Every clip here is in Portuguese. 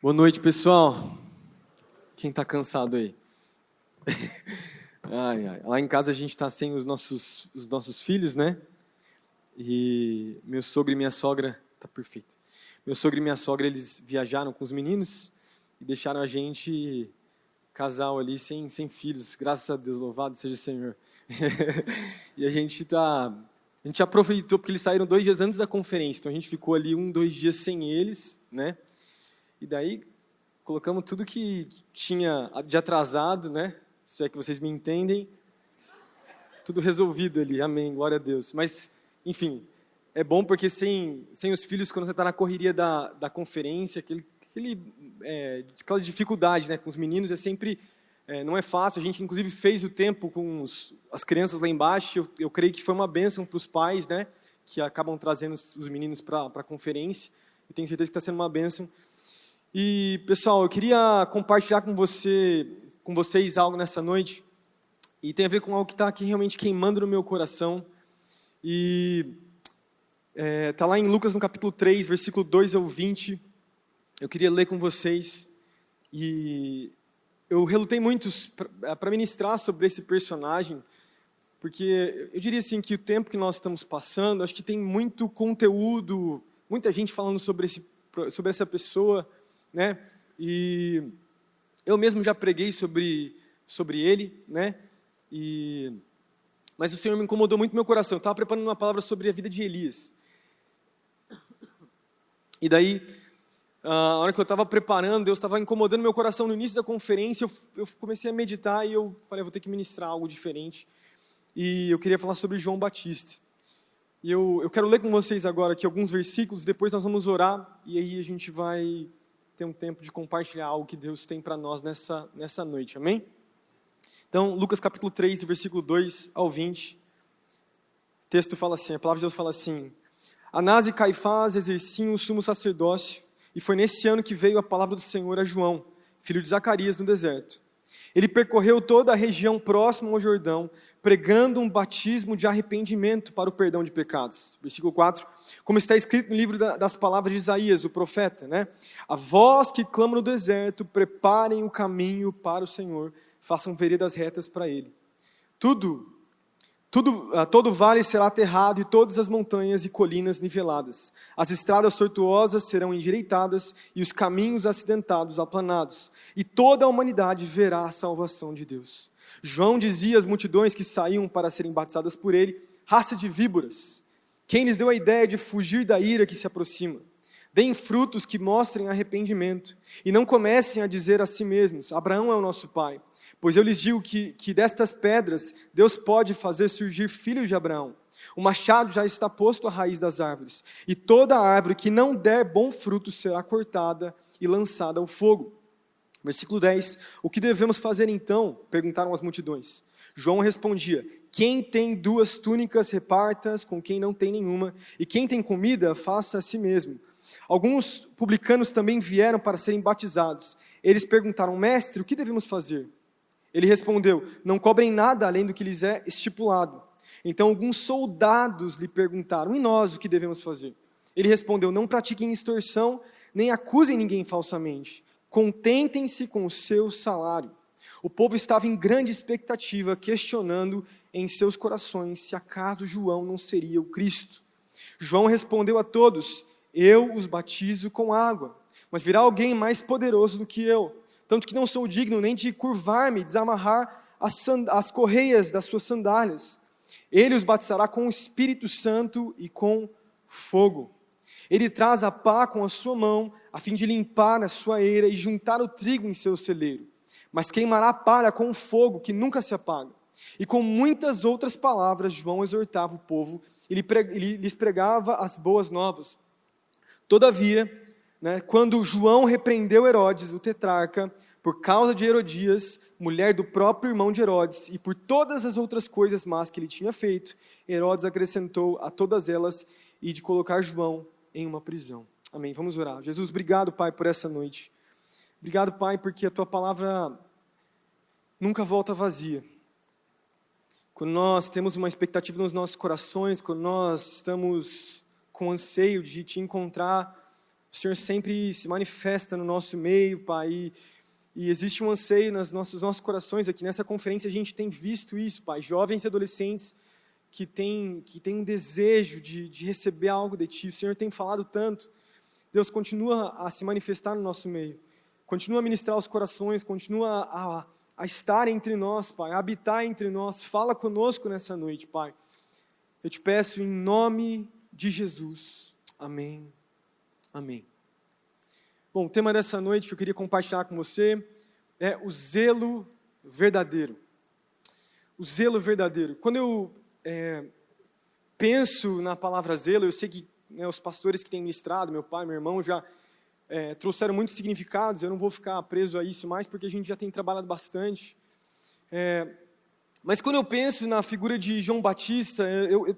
Boa noite, pessoal. Quem está cansado aí? Lá em casa a gente está sem os nossos filhos, né? E meu sogro e minha sogra, tá perfeito. Meu sogro e minha sogra, eles viajaram com os meninos e deixaram a gente, casal ali, sem filhos. Graças a Deus, louvado seja o Senhor. E a gente aproveitou, porque eles saíram 2 dias antes da conferência, então a gente ficou ali 2 dias sem eles, né? E daí colocamos tudo que tinha de atrasado, né? Se é que vocês me entendem. Tudo resolvido ali, amém, glória a Deus. Mas, enfim, é bom porque sem os filhos, quando você está na correria da conferência, aquela dificuldade, né, com os meninos, não é fácil. A gente, inclusive, fez o tempo com as crianças lá embaixo. Eu creio que foi uma bênção para os pais, né, que acabam trazendo os meninos para a conferência. E tenho certeza que está sendo uma bênção. E, pessoal, eu queria compartilhar com vocês algo nessa noite, e tem a ver com algo que está aqui realmente queimando no meu coração, e está lá em Lucas, no capítulo 3, versículo 2 ao 20, eu queria ler com vocês, e eu relutei muito para ministrar sobre esse personagem, porque eu diria assim, que o tempo que nós estamos passando, acho que tem muito conteúdo, muita gente falando sobre essa pessoa, né? E eu mesmo já preguei sobre ele, né? Mas o Senhor me incomodou muito no meu coração. Eu estava preparando uma palavra sobre a vida de Elias. E daí, a hora que eu estava preparando, Deus estava incomodando meu coração no início da conferência. Eu comecei a meditar e eu falei, eu vou ter que ministrar algo diferente. E eu queria falar sobre João Batista. E eu quero ler com vocês agora aqui alguns versículos, depois nós vamos orar, e aí a gente vai ter um tempo de compartilhar algo que Deus tem para nós nessa noite, amém? Então, Lucas capítulo 3, do versículo 2 ao 20, o texto fala assim, a palavra de Deus fala assim: Anás e Caifás exerciam o sumo sacerdócio, e foi nesse ano que veio a palavra do Senhor a João, filho de Zacarias, no deserto. Ele percorreu toda a região próxima ao Jordão, pregando um batismo de arrependimento para o perdão de pecados. Versículo 4, como está escrito no livro das palavras de Isaías, o profeta, né? A voz que clama no deserto, preparem o caminho para o Senhor, façam veredas retas para Ele. Todo vale será aterrado e todas as montanhas e colinas niveladas. As estradas tortuosas serão endireitadas e os caminhos acidentados aplanados. E toda a humanidade verá a salvação de Deus. João dizia às multidões que saíam para serem batizadas por ele: raça de víboras, quem lhes deu a ideia de fugir da ira que se aproxima? Deem frutos que mostrem arrependimento e não comecem a dizer a si mesmos: Abraão é o nosso pai. Pois eu lhes digo que destas pedras Deus pode fazer surgir filhos de Abraão. O machado já está posto à raiz das árvores, e toda árvore que não der bom fruto será cortada e lançada ao fogo. Versículo 10, o que devemos fazer então? Perguntaram as multidões. João respondia: quem tem 2 túnicas, reparta-as com quem não tem nenhuma, e quem tem comida, faça a si mesmo. Alguns publicanos também vieram para serem batizados. Eles perguntaram: mestre, o que devemos fazer? Ele respondeu: não cobrem nada além do que lhes é estipulado. Então alguns soldados lhe perguntaram: e nós o que devemos fazer? Ele respondeu: não pratiquem extorsão, nem acusem ninguém falsamente. Contentem-se com o seu salário. O povo estava em grande expectativa, questionando em seus corações se acaso João não seria o Cristo. João respondeu a todos: eu os batizo com água, mas virá alguém mais poderoso do que eu, tanto que não sou digno nem de curvar-me, desamarrar as correias das suas sandálias. Ele os batizará com o Espírito Santo e com fogo. Ele traz a pá com a sua mão, a fim de limpar a sua eira e juntar o trigo em seu celeiro. Mas queimará a palha com o fogo que nunca se apaga. E com muitas outras palavras, João exortava o povo e lhes pregava as boas novas. Todavia, quando João repreendeu Herodes, o tetrarca, por causa de Herodias, mulher do próprio irmão de Herodes, e por todas as outras coisas más que ele tinha feito, Herodes acrescentou a todas elas e de colocar João em uma prisão. Amém, vamos orar. Jesus, obrigado, Pai, por essa noite. Obrigado, Pai, porque a Tua palavra nunca volta vazia. Quando nós temos uma expectativa nos nossos corações, quando nós estamos com anseio de Te encontrar, O Senhor sempre se manifesta no nosso meio, Pai, e existe um anseio nos nossos corações aqui. Nessa conferência a gente tem visto isso, Pai, jovens e adolescentes que têm um desejo de receber algo de Ti. O Senhor tem falado tanto. Deus, continua a se manifestar no nosso meio. Continua a ministrar os corações, continua a estar entre nós, Pai, a habitar entre nós. Fala conosco nessa noite, Pai. Eu te peço em nome de Jesus. Amém. Amém. Bom, o tema dessa noite que eu queria compartilhar com você é o zelo verdadeiro. O zelo verdadeiro. Quando eu penso na palavra zelo, eu sei que os pastores que têm ministrado, meu pai, meu irmão, já trouxeram muitos significados. Eu não vou ficar preso a isso mais, porque a gente já tem trabalhado bastante. Mas quando eu penso na figura de João Batista,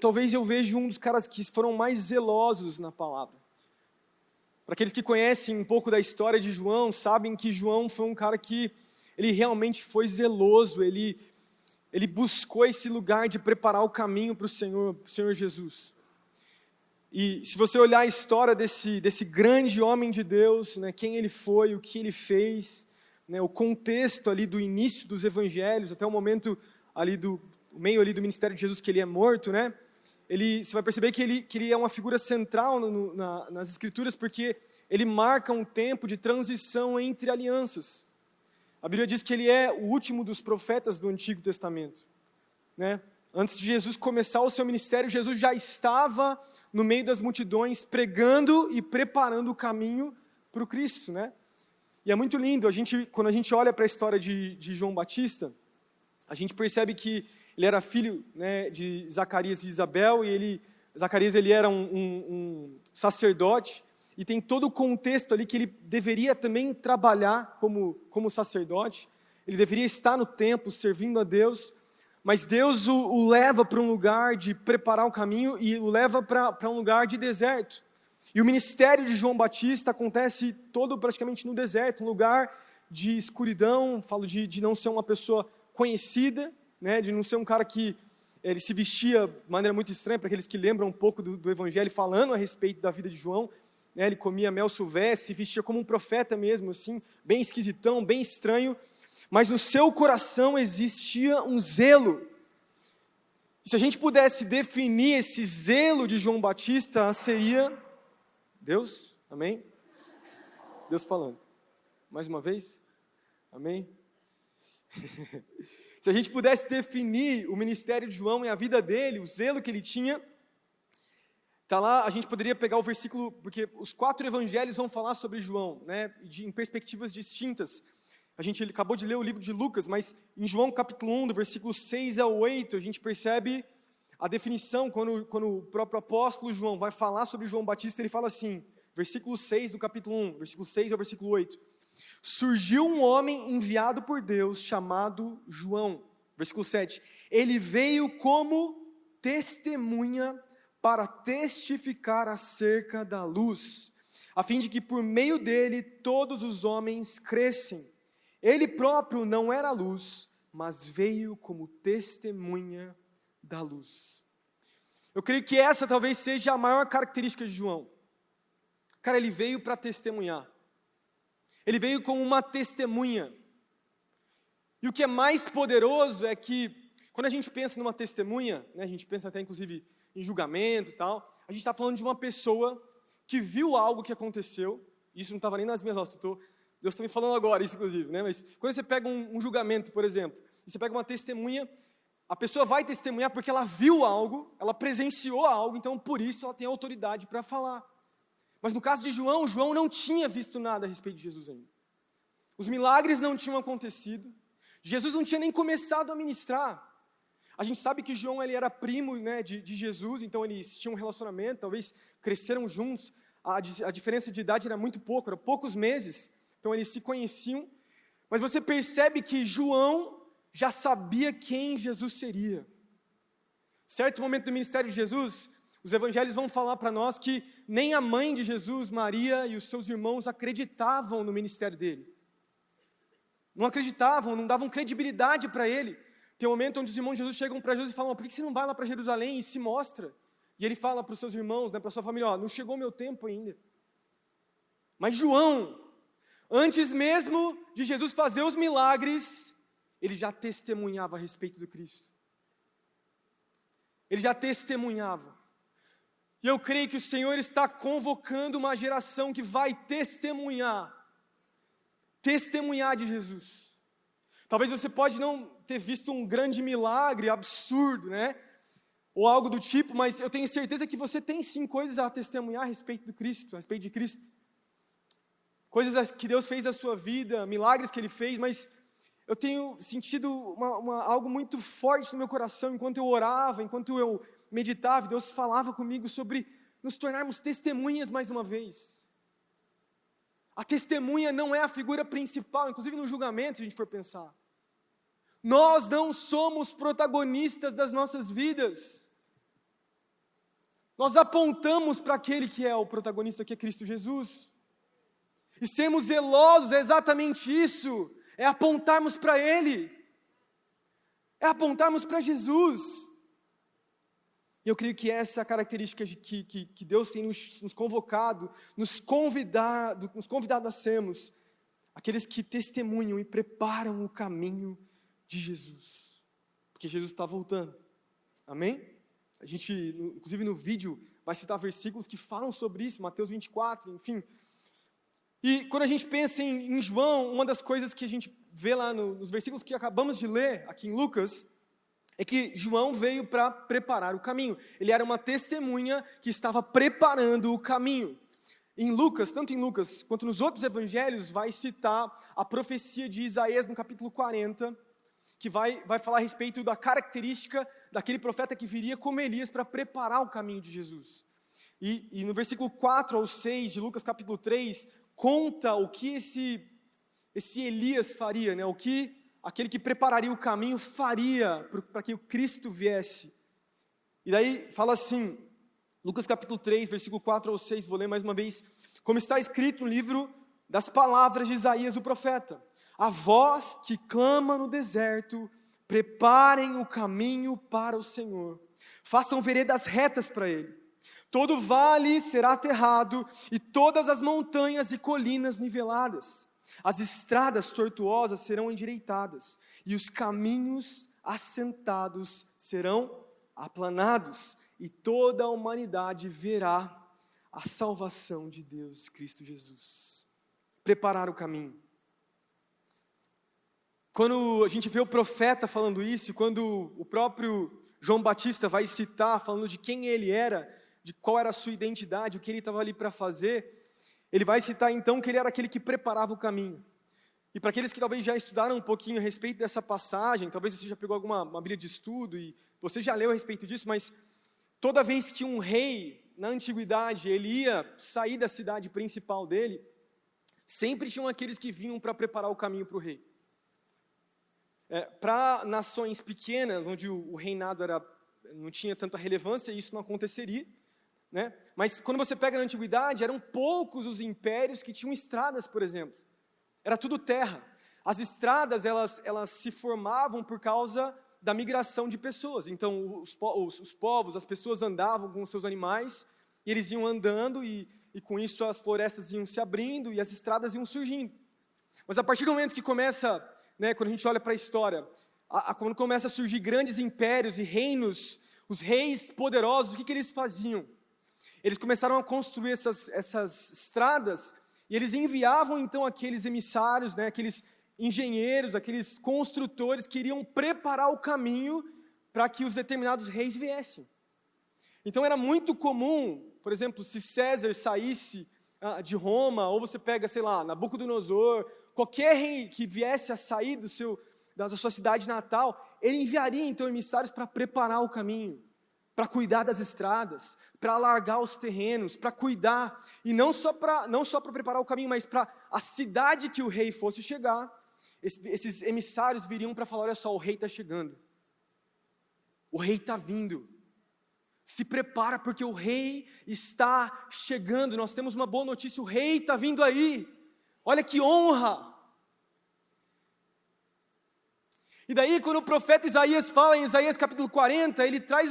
talvez eu veja um dos caras que foram mais zelosos na palavra. Para aqueles que conhecem um pouco da história de João, sabem que João foi um cara que ele realmente foi zeloso, ele buscou esse lugar de preparar o caminho para o Senhor Jesus. E se você olhar a história desse grande homem de Deus, né, quem ele foi, o que ele fez, né, o contexto ali do início dos evangelhos, até o momento ali do meio ali do ministério de Jesus, que ele é morto, né? Você vai perceber que ele é uma figura central nas Escrituras, porque ele marca um tempo de transição entre alianças. A Bíblia diz que ele é o último dos profetas do Antigo Testamento, né? Antes de Jesus começar o seu ministério, Jesus já estava no meio das multidões, pregando e preparando o caminho para o Cristo, né? E é muito lindo, quando a gente olha para a história de João Batista, a gente percebe que ele era filho, né, de Zacarias e Isabel, e Zacarias ele era um sacerdote, e tem todo o contexto ali que ele deveria também trabalhar como sacerdote, ele deveria estar no templo servindo a Deus, mas Deus o leva para um lugar de preparar o caminho e o leva para um lugar de deserto. E o ministério de João Batista acontece todo praticamente no deserto, um lugar de escuridão, falo de não ser uma pessoa conhecida, né, de não ser um cara que ele se vestia de maneira muito estranha, para aqueles que lembram um pouco do Evangelho, falando a respeito da vida de João, né, ele comia mel silvestre, se vestia como um profeta mesmo, assim, bem esquisitão, bem estranho, mas no seu coração existia um zelo. E se a gente pudesse definir esse zelo de João Batista, seria Deus, amém? Deus falando. Mais uma vez, amém? Se a gente pudesse definir o ministério de João e a vida dele, o zelo que ele tinha, tá lá, a gente poderia pegar o versículo, porque os 4 evangelhos vão falar sobre João, né, em perspectivas distintas. Ele acabou de ler o livro de Lucas, mas em João capítulo 1, do versículo 6 ao 8, a gente percebe a definição, quando o próprio apóstolo João vai falar sobre João Batista, ele fala assim, versículo 6 do capítulo 1, versículo 6 ao versículo 8. Surgiu um homem enviado por Deus chamado João, versículo 7, ele veio como testemunha para testificar acerca da luz, a fim de que por meio dele todos os homens crescem. Ele próprio não era luz, mas veio como testemunha da luz. Eu creio que essa talvez seja a maior característica de João. Cara, ele veio para testemunhar. Ele veio como uma testemunha. E o que é mais poderoso é que, quando a gente pensa numa testemunha, né, a gente pensa até inclusive em julgamento e tal, a gente está falando de uma pessoa que viu algo que aconteceu, isso não estava nem nas minhas notas, Deus está me falando agora isso inclusive, né, mas quando você pega um julgamento, por exemplo, e você pega uma testemunha, a pessoa vai testemunhar porque ela viu algo, ela presenciou algo, então por isso ela tem autoridade para falar. Mas no caso de João, João não tinha visto nada a respeito de Jesus ainda. Os milagres não tinham acontecido. Jesus não tinha nem começado a ministrar. A gente sabe que João ele era primo, né, de Jesus, então eles tinham um relacionamento, talvez cresceram juntos. A diferença de idade era muito pouco, eram poucos meses. Então eles se conheciam. Mas você percebe que João já sabia quem Jesus seria. Certo momento do ministério de Jesus, os evangelhos vão falar para nós que nem a mãe de Jesus, Maria, e os seus irmãos acreditavam no ministério dele. Não acreditavam, não davam credibilidade para ele. Tem um momento onde os irmãos de Jesus chegam para Jesus e falam, por que você não vai lá para Jerusalém e se mostra? E ele fala para os seus irmãos, né, para a sua família, não chegou o meu tempo ainda. Mas João, antes mesmo de Jesus fazer os milagres, ele já testemunhava a respeito do Cristo. Ele já testemunhava. E eu creio que o Senhor está convocando uma geração que vai testemunhar de Jesus. Talvez você pode não ter visto um grande milagre, absurdo, né? Ou algo do tipo, mas eu tenho certeza que você tem sim coisas a testemunhar a respeito do Cristo, a respeito de Cristo. Coisas que Deus fez na sua vida, milagres que Ele fez, mas eu tenho sentido algo muito forte no meu coração, enquanto eu orava, enquanto eu meditava, Deus falava comigo sobre nos tornarmos testemunhas mais uma vez. A testemunha não é a figura principal, inclusive no julgamento, se a gente for pensar. Nós não somos protagonistas das nossas vidas. Nós apontamos para aquele que é o protagonista, que é Cristo Jesus. E sermos zelosos é exatamente isso, é apontarmos para Ele, é apontarmos para Jesus. E eu creio que essa é a característica que Deus tem nos convocado, nos convidado a sermos, aqueles que testemunham e preparam o caminho de Jesus, porque Jesus está voltando, amém? A gente, inclusive no vídeo, vai citar versículos que falam sobre isso, Mateus 24, enfim. E quando a gente pensa em João, uma das coisas que a gente vê lá nos versículos que acabamos de ler, aqui em Lucas, é que João veio para preparar o caminho. Ele era uma testemunha que estava preparando o caminho. Em Lucas, tanto em Lucas quanto nos outros evangelhos, vai citar a profecia de Isaías no capítulo 40, que vai falar a respeito da característica daquele profeta que viria como Elias para preparar o caminho de Jesus. E no versículo 4 ao 6 de Lucas capítulo 3, conta o que esse Elias faria, né? O que aquele que prepararia o caminho faria para que o Cristo viesse. E daí fala assim, Lucas capítulo 3, versículo 4 ao 6, vou ler mais uma vez, como está escrito no livro das palavras de Isaías o profeta: a voz que clama no deserto, preparem o caminho para o Senhor, façam veredas retas para Ele. Todo vale será aterrado e todas as montanhas e colinas niveladas. As estradas tortuosas serão endireitadas e os caminhos assentados serão aplanados, e toda a humanidade verá a salvação de Deus, Cristo Jesus. Preparar o caminho. Quando a gente vê o profeta falando isso, quando o próprio João Batista vai citar, falando de quem ele era, de qual era a sua identidade, o que ele estava ali para fazer, ele vai citar então que ele era aquele que preparava o caminho. E para aqueles que talvez já estudaram um pouquinho a respeito dessa passagem, talvez você já pegou uma bíblia de estudo e você já leu a respeito disso, mas toda vez que um rei, na antiguidade, ele ia sair da cidade principal dele, sempre tinham aqueles que vinham para preparar o caminho para o rei. Para nações pequenas, onde o reinado não tinha tanta relevância, isso não aconteceria, né? Mas quando você pega na antiguidade, eram poucos os impérios que tinham estradas, por exemplo. Era tudo terra. As estradas, elas se formavam por causa da migração de pessoas. Então, os povos, as pessoas andavam com os seus animais, e eles iam andando, e com isso as florestas iam se abrindo, e as estradas iam surgindo. Mas a partir do momento que começa, né, quando a gente olha para a história, quando começa a surgir grandes impérios e reinos, os reis poderosos, o que eles faziam? Eles começaram a construir essas estradas, e eles enviavam então aqueles emissários, né, aqueles engenheiros, aqueles construtores que iriam preparar o caminho para que os determinados reis viessem. Então era muito comum, por exemplo, se César saísse de Roma, ou você pega, sei lá, Nabucodonosor, qualquer rei que viesse a sair da sua cidade natal, ele enviaria então emissários para preparar o caminho, para cuidar das estradas, para alargar os terrenos, para cuidar, e não só para preparar o caminho, mas para a cidade que o rei fosse chegar, esses emissários viriam para falar: olha só, o rei está chegando, o rei está vindo, se prepara porque o rei está chegando, nós temos uma boa notícia, o rei está vindo aí, olha que honra. E daí, quando o profeta Isaías fala em Isaías capítulo 40, ele traz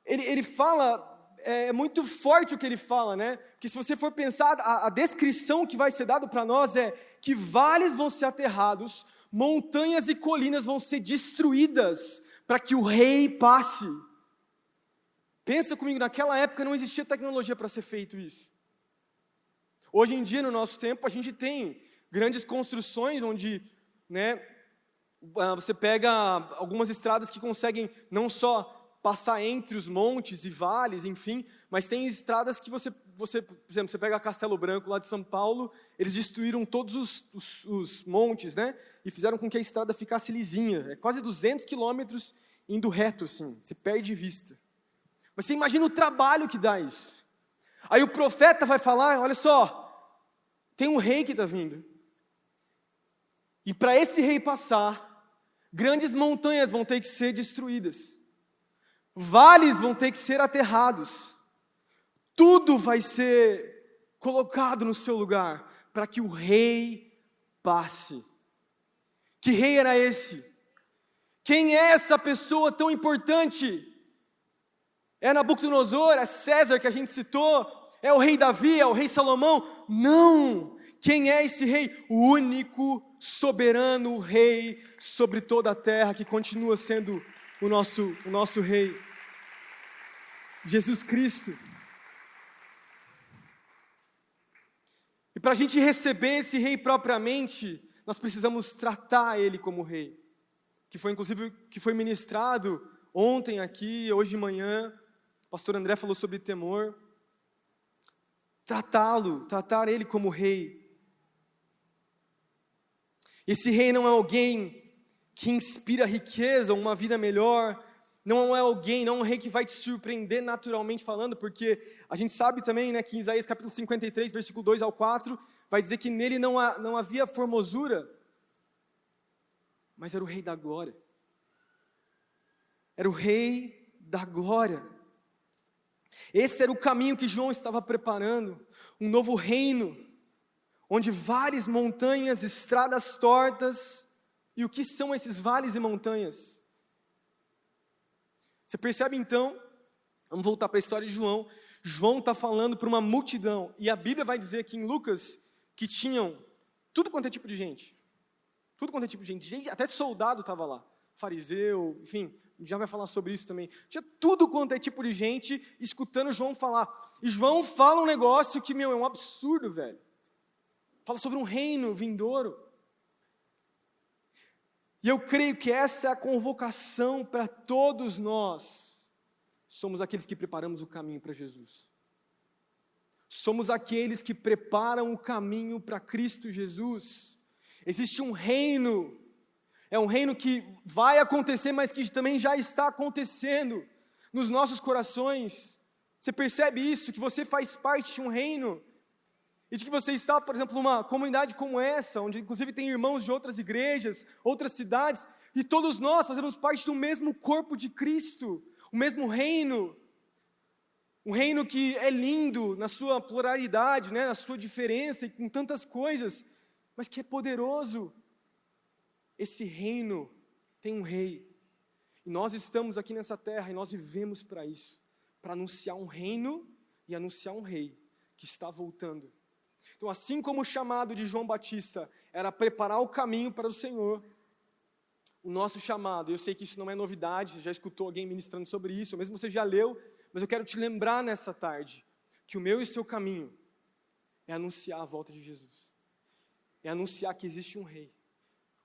ele fala é muito forte o que ele fala, né? Porque se você for pensar, a descrição que vai ser dada para nós é que vales vão ser aterrados, montanhas e colinas vão ser destruídas para que o rei passe. Pensa comigo, naquela época não existia tecnologia para ser feito isso. Hoje em dia, no nosso tempo, a gente tem grandes construções onde, né, você pega algumas estradas que conseguem não só passar entre os montes e vales, enfim, mas tem estradas que você, por exemplo, você pega Castelo Branco lá de São Paulo, eles destruíram todos os montes, né, e fizeram com que a estrada ficasse lisinha, é quase 200 quilômetros indo reto, assim, você perde vista. Mas você imagina o trabalho que dá isso. Aí o profeta vai falar, olha só, tem um rei que está vindo, e para esse rei passar, grandes montanhas vão ter que ser destruídas, vales vão ter que ser aterrados, tudo vai ser colocado no seu lugar, para que o rei passe. Que rei era esse? Quem é essa pessoa tão importante? É Nabucodonosor, é César que a gente citou, é o rei Davi, é o rei Salomão? Não! Quem é esse rei? O único soberano rei sobre toda a terra, que continua sendo o nosso rei, Jesus Cristo. E para a gente receber esse rei propriamente, nós precisamos tratar ele como rei, que foi ministrado ontem aqui, hoje de manhã. O pastor André falou sobre temor. Tratar ele como rei. Esse rei não é alguém que inspira riqueza, uma vida melhor, não é um rei que vai te surpreender naturalmente falando, porque a gente sabe também, né, que em Isaías capítulo 53, versículo 2 ao 4, vai dizer que nele não havia formosura, mas era o rei da glória. Era o rei da glória. Esse era o caminho que João estava preparando, um novo reino, onde várias montanhas, estradas tortas. E o que são esses vales e montanhas? Você percebe então, vamos voltar para a história de João. João está falando para uma multidão, e a Bíblia vai dizer aqui em Lucas, que tinham tudo quanto é tipo de gente. Tudo quanto é tipo de gente, até soldado estava lá, fariseu, enfim, já vai falar sobre isso também. Tinha tudo quanto é tipo de gente escutando João falar. E João fala um negócio que, é um absurdo, velho. Fala sobre um reino vindouro. E eu creio que essa é a convocação para todos nós. Somos aqueles que preparamos o caminho para Jesus. Somos aqueles que preparam o caminho para Cristo Jesus. Existe um reino. É um reino que vai acontecer, mas que também já está acontecendo nos nossos corações. Você percebe isso? Que você faz parte de um reino. E de que você está, por exemplo, numa comunidade como essa, onde inclusive tem irmãos de outras igrejas, outras cidades, e todos nós fazemos parte do mesmo corpo de Cristo, o mesmo reino. Um reino que é lindo na sua pluralidade, né, na sua diferença e com tantas coisas, mas que é poderoso. Esse reino tem um rei, e nós estamos aqui nessa terra, e nós vivemos para isso, para anunciar um reino e anunciar um rei que está voltando. Então, assim como o chamado de João Batista era preparar o caminho para o Senhor, o nosso chamado, eu sei que isso não é novidade, você já escutou alguém ministrando sobre isso, ou mesmo você já leu, mas eu quero te lembrar nessa tarde, que o meu e o seu caminho é anunciar a volta de Jesus, é anunciar que existe um rei.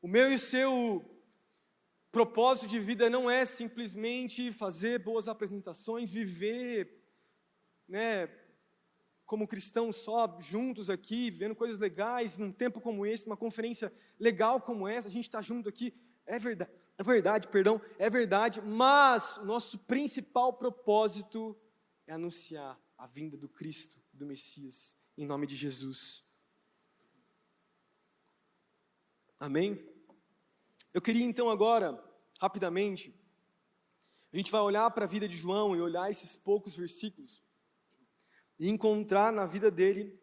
O meu e o seu propósito de vida não é simplesmente fazer boas apresentações, viver, né, como cristãos só, juntos aqui, vivendo coisas legais, num tempo como esse, numa conferência legal como essa, a gente está junto aqui, é verdade, mas o nosso principal propósito é anunciar a vinda do Cristo, do Messias, em nome de Jesus. Amém? Eu queria então agora, rapidamente, a gente vai olhar para a vida de João e olhar esses poucos versículos e encontrar na vida dele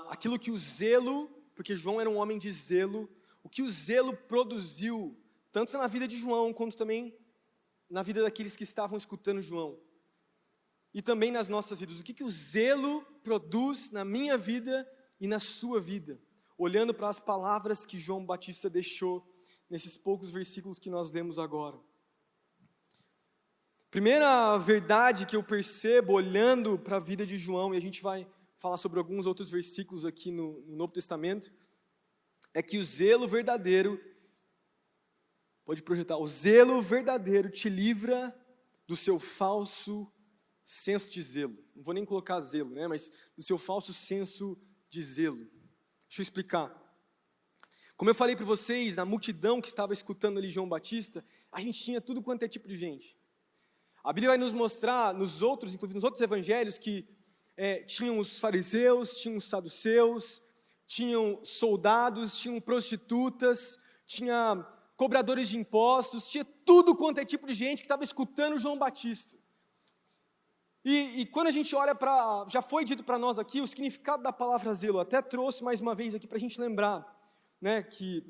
aquilo que o zelo, porque João era um homem de zelo, o que o zelo produziu, tanto na vida de João, quanto também na vida daqueles que estavam escutando João. e também nas nossas vidas. O que o zelo produz na minha vida e na sua vida? Olhando para as palavras que João Batista deixou nesses poucos versículos que nós lemos agora. Primeira verdade que eu percebo olhando para a vida de João, e a gente vai falar sobre alguns outros versículos aqui no Novo Testamento, é que o zelo verdadeiro, pode projetar, o zelo verdadeiro te livra do seu falso senso de zelo. Não vou nem colocar zelo, né, mas do seu falso senso de zelo. Deixa eu explicar. Como eu falei para vocês, na multidão que estava escutando ali João Batista, a gente tinha tudo quanto é tipo de gente. A Bíblia vai nos mostrar, inclusive nos outros evangelhos, que tinham os fariseus, tinham os saduceus, tinham soldados, tinham prostitutas, tinha cobradores de impostos, tinha tudo quanto é tipo de gente que estava escutando João Batista. E quando a gente olha para, já foi dito para nós aqui, o significado da palavra zelo, até trouxe mais uma vez aqui para a gente lembrar, né, que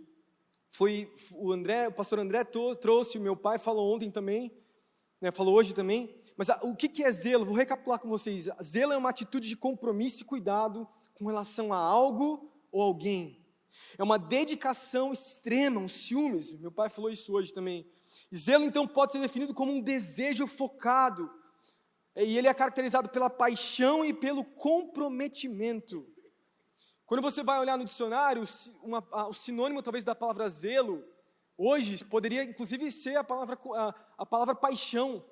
foi o pastor André trouxe, o meu pai falou ontem também, né, falou hoje também, mas o que é zelo? Vou recapitular com vocês. Zelo é uma atitude de compromisso e cuidado com relação a algo ou alguém. É uma dedicação extrema, um ciúmes. Meu pai falou isso hoje também. E zelo, então, pode ser definido como um desejo focado. E ele é caracterizado pela paixão e pelo comprometimento. Quando você vai olhar no dicionário, o sinônimo talvez da palavra zelo, hoje, poderia inclusive ser a palavra paixão.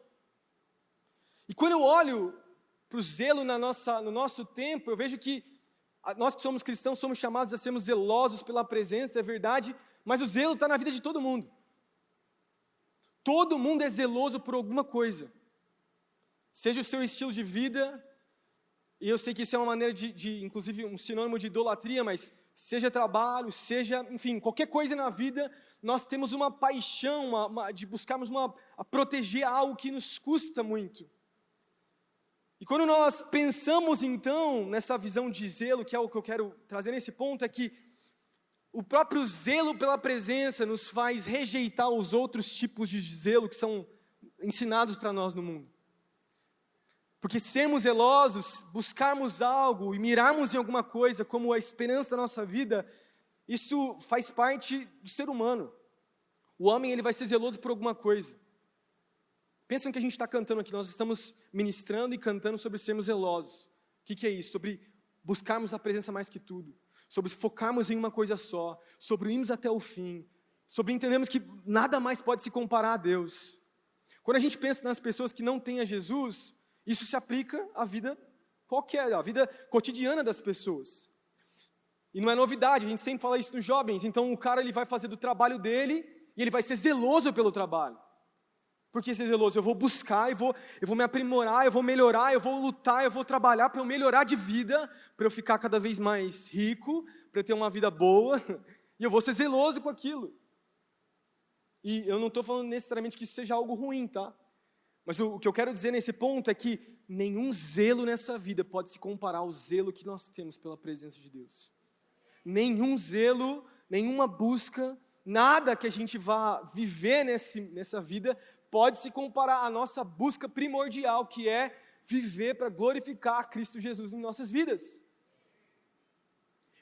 E quando eu olho para o zelo no nosso tempo, eu vejo que nós que somos cristãos somos chamados a sermos zelosos pela presença, é verdade, mas o zelo está na vida de todo mundo. Todo mundo é zeloso por alguma coisa. Seja o seu estilo de vida, e eu sei que isso é uma maneira inclusive um sinônimo de idolatria, mas seja trabalho, seja, enfim, qualquer coisa na vida, nós temos uma paixão de buscarmos a proteger algo que nos custa muito. E quando nós pensamos então nessa visão de zelo, que é o que eu quero trazer nesse ponto, é que o próprio zelo pela presença nos faz rejeitar os outros tipos de zelo que são ensinados para nós no mundo. Porque sermos zelosos, buscarmos algo e mirarmos em alguma coisa como a esperança da nossa vida, isso faz parte do ser humano. O homem ele vai ser zeloso por alguma coisa. Pensa no que a gente está cantando aqui, nós estamos ministrando e cantando sobre sermos zelosos. O que é isso? Sobre buscarmos a presença mais que tudo, sobre focarmos em uma coisa só, sobre irmos até o fim, sobre entendermos que nada mais pode se comparar a Deus. Quando a gente pensa nas pessoas que não têm a Jesus, isso se aplica à vida qualquer, à vida cotidiana das pessoas. E não é novidade, a gente sempre fala isso nos jovens, então o cara ele vai fazer do trabalho dele e ele vai ser zeloso pelo trabalho. Por que ser zeloso? Eu vou buscar, eu vou me aprimorar, eu vou melhorar, eu vou lutar, eu vou trabalhar para eu melhorar de vida, para eu ficar cada vez mais rico, para eu ter uma vida boa, e eu vou ser zeloso com aquilo. E eu não estou falando necessariamente que isso seja algo ruim, tá? Mas o que eu quero dizer nesse ponto é que nenhum zelo nessa vida pode se comparar ao zelo que nós temos pela presença de Deus. Nenhum zelo, nenhuma busca, nada que a gente vá viver nessa vida pode se comparar à nossa busca primordial, que é viver para glorificar Cristo Jesus em nossas vidas.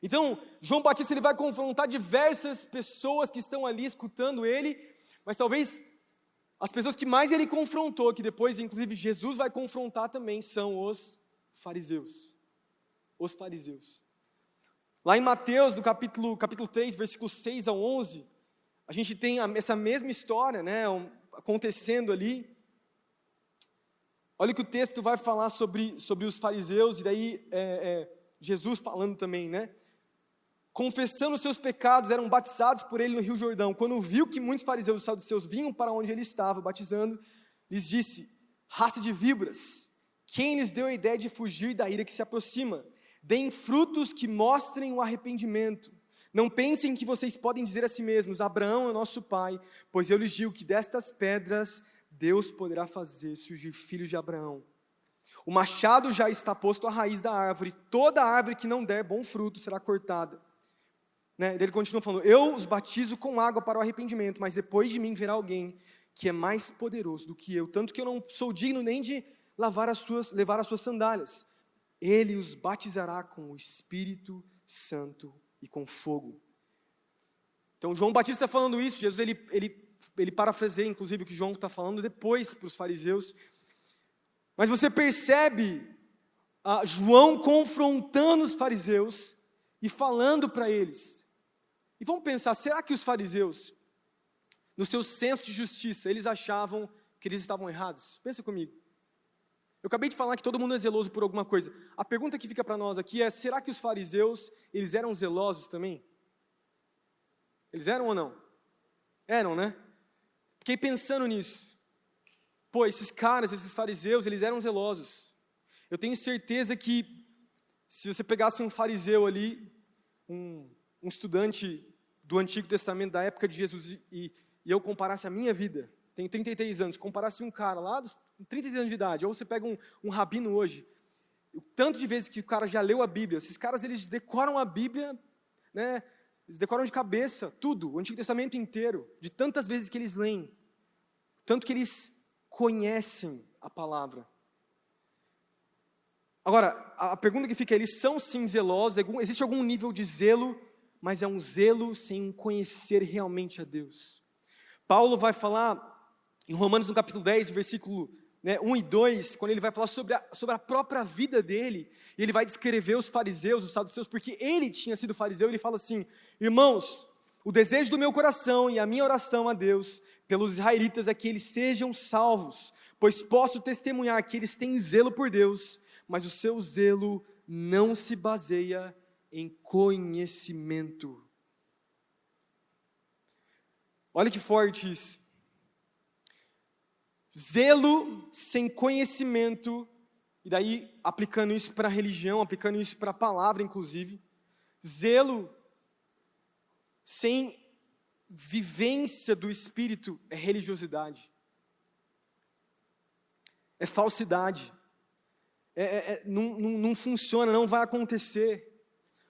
Então, João Batista ele vai confrontar diversas pessoas que estão ali escutando ele, mas talvez as pessoas que mais ele confrontou, que depois, inclusive, Jesus vai confrontar também, são os fariseus. Os fariseus. Lá em Mateus, no capítulo 3, versículos 6 ao 11, a gente tem essa mesma história, né, acontecendo ali. Olha o que o texto vai falar sobre os fariseus, e daí Jesus falando também, né? Confessando os seus pecados, eram batizados por ele no Rio Jordão. Quando viu que muitos fariseus e saduceus vinham para onde ele estava batizando, lhes disse: raça de víboras, quem lhes deu a ideia de fugir da ira que se aproxima? Deem frutos que mostrem o arrependimento. Não pensem que vocês podem dizer a si mesmos: Abraão é nosso pai, pois eu lhes digo que destas pedras Deus poderá fazer surgir filhos de Abraão. O machado já está posto à raiz da árvore, toda árvore que não der bom fruto será cortada. Né? Ele continua falando: eu os batizo com água para o arrependimento, mas depois de mim virá alguém que é mais poderoso do que eu, tanto que eu não sou digno nem de levar as suas sandálias. Ele os batizará com o Espírito Santo e com fogo. Então, João Batista falando isso, Jesus, ele parafraseia, inclusive, o que João está falando depois para os fariseus. Mas você percebe João confrontando os fariseus e falando para eles. E vamos pensar, será que os fariseus, no seu senso de justiça, eles achavam que eles estavam errados? Pensa comigo. Eu acabei de falar que todo mundo é zeloso por alguma coisa. A pergunta que fica para nós aqui é, será que os fariseus, eles eram zelosos também? Eles eram ou não? Eram, né? Fiquei pensando nisso. Pô, esses fariseus, eles eram zelosos. Eu tenho certeza que, se você pegasse um fariseu ali, um estudante do Antigo Testamento, da época de Jesus, e eu comparasse a minha vida, tenho 33 anos, comparasse um cara lá dos 33 anos de idade, ou você pega um rabino hoje, o tanto de vezes que o cara já leu a Bíblia, esses caras, eles decoram a Bíblia, né, eles decoram de cabeça, tudo, o Antigo Testamento inteiro, de tantas vezes que eles leem, tanto que eles conhecem a palavra. Agora, a pergunta que fica, eles são sim zelosos, existe algum nível de zelo, mas é um zelo sem conhecer realmente a Deus. Paulo vai falar em Romanos no capítulo 10, versículo 1 e 2, quando ele vai falar sobre a própria vida dele, e ele vai descrever os fariseus, os saduceus, porque ele tinha sido fariseu, ele fala assim, irmãos, o desejo do meu coração e a minha oração a Deus pelos israelitas é que eles sejam salvos, pois posso testemunhar que eles têm zelo por Deus, mas o seu zelo não se baseia em conhecimento. Olha que forte isso. Zelo sem conhecimento, e daí aplicando isso para a religião, aplicando isso para a palavra inclusive, zelo sem vivência do Espírito é religiosidade, é falsidade, não funciona, não vai acontecer.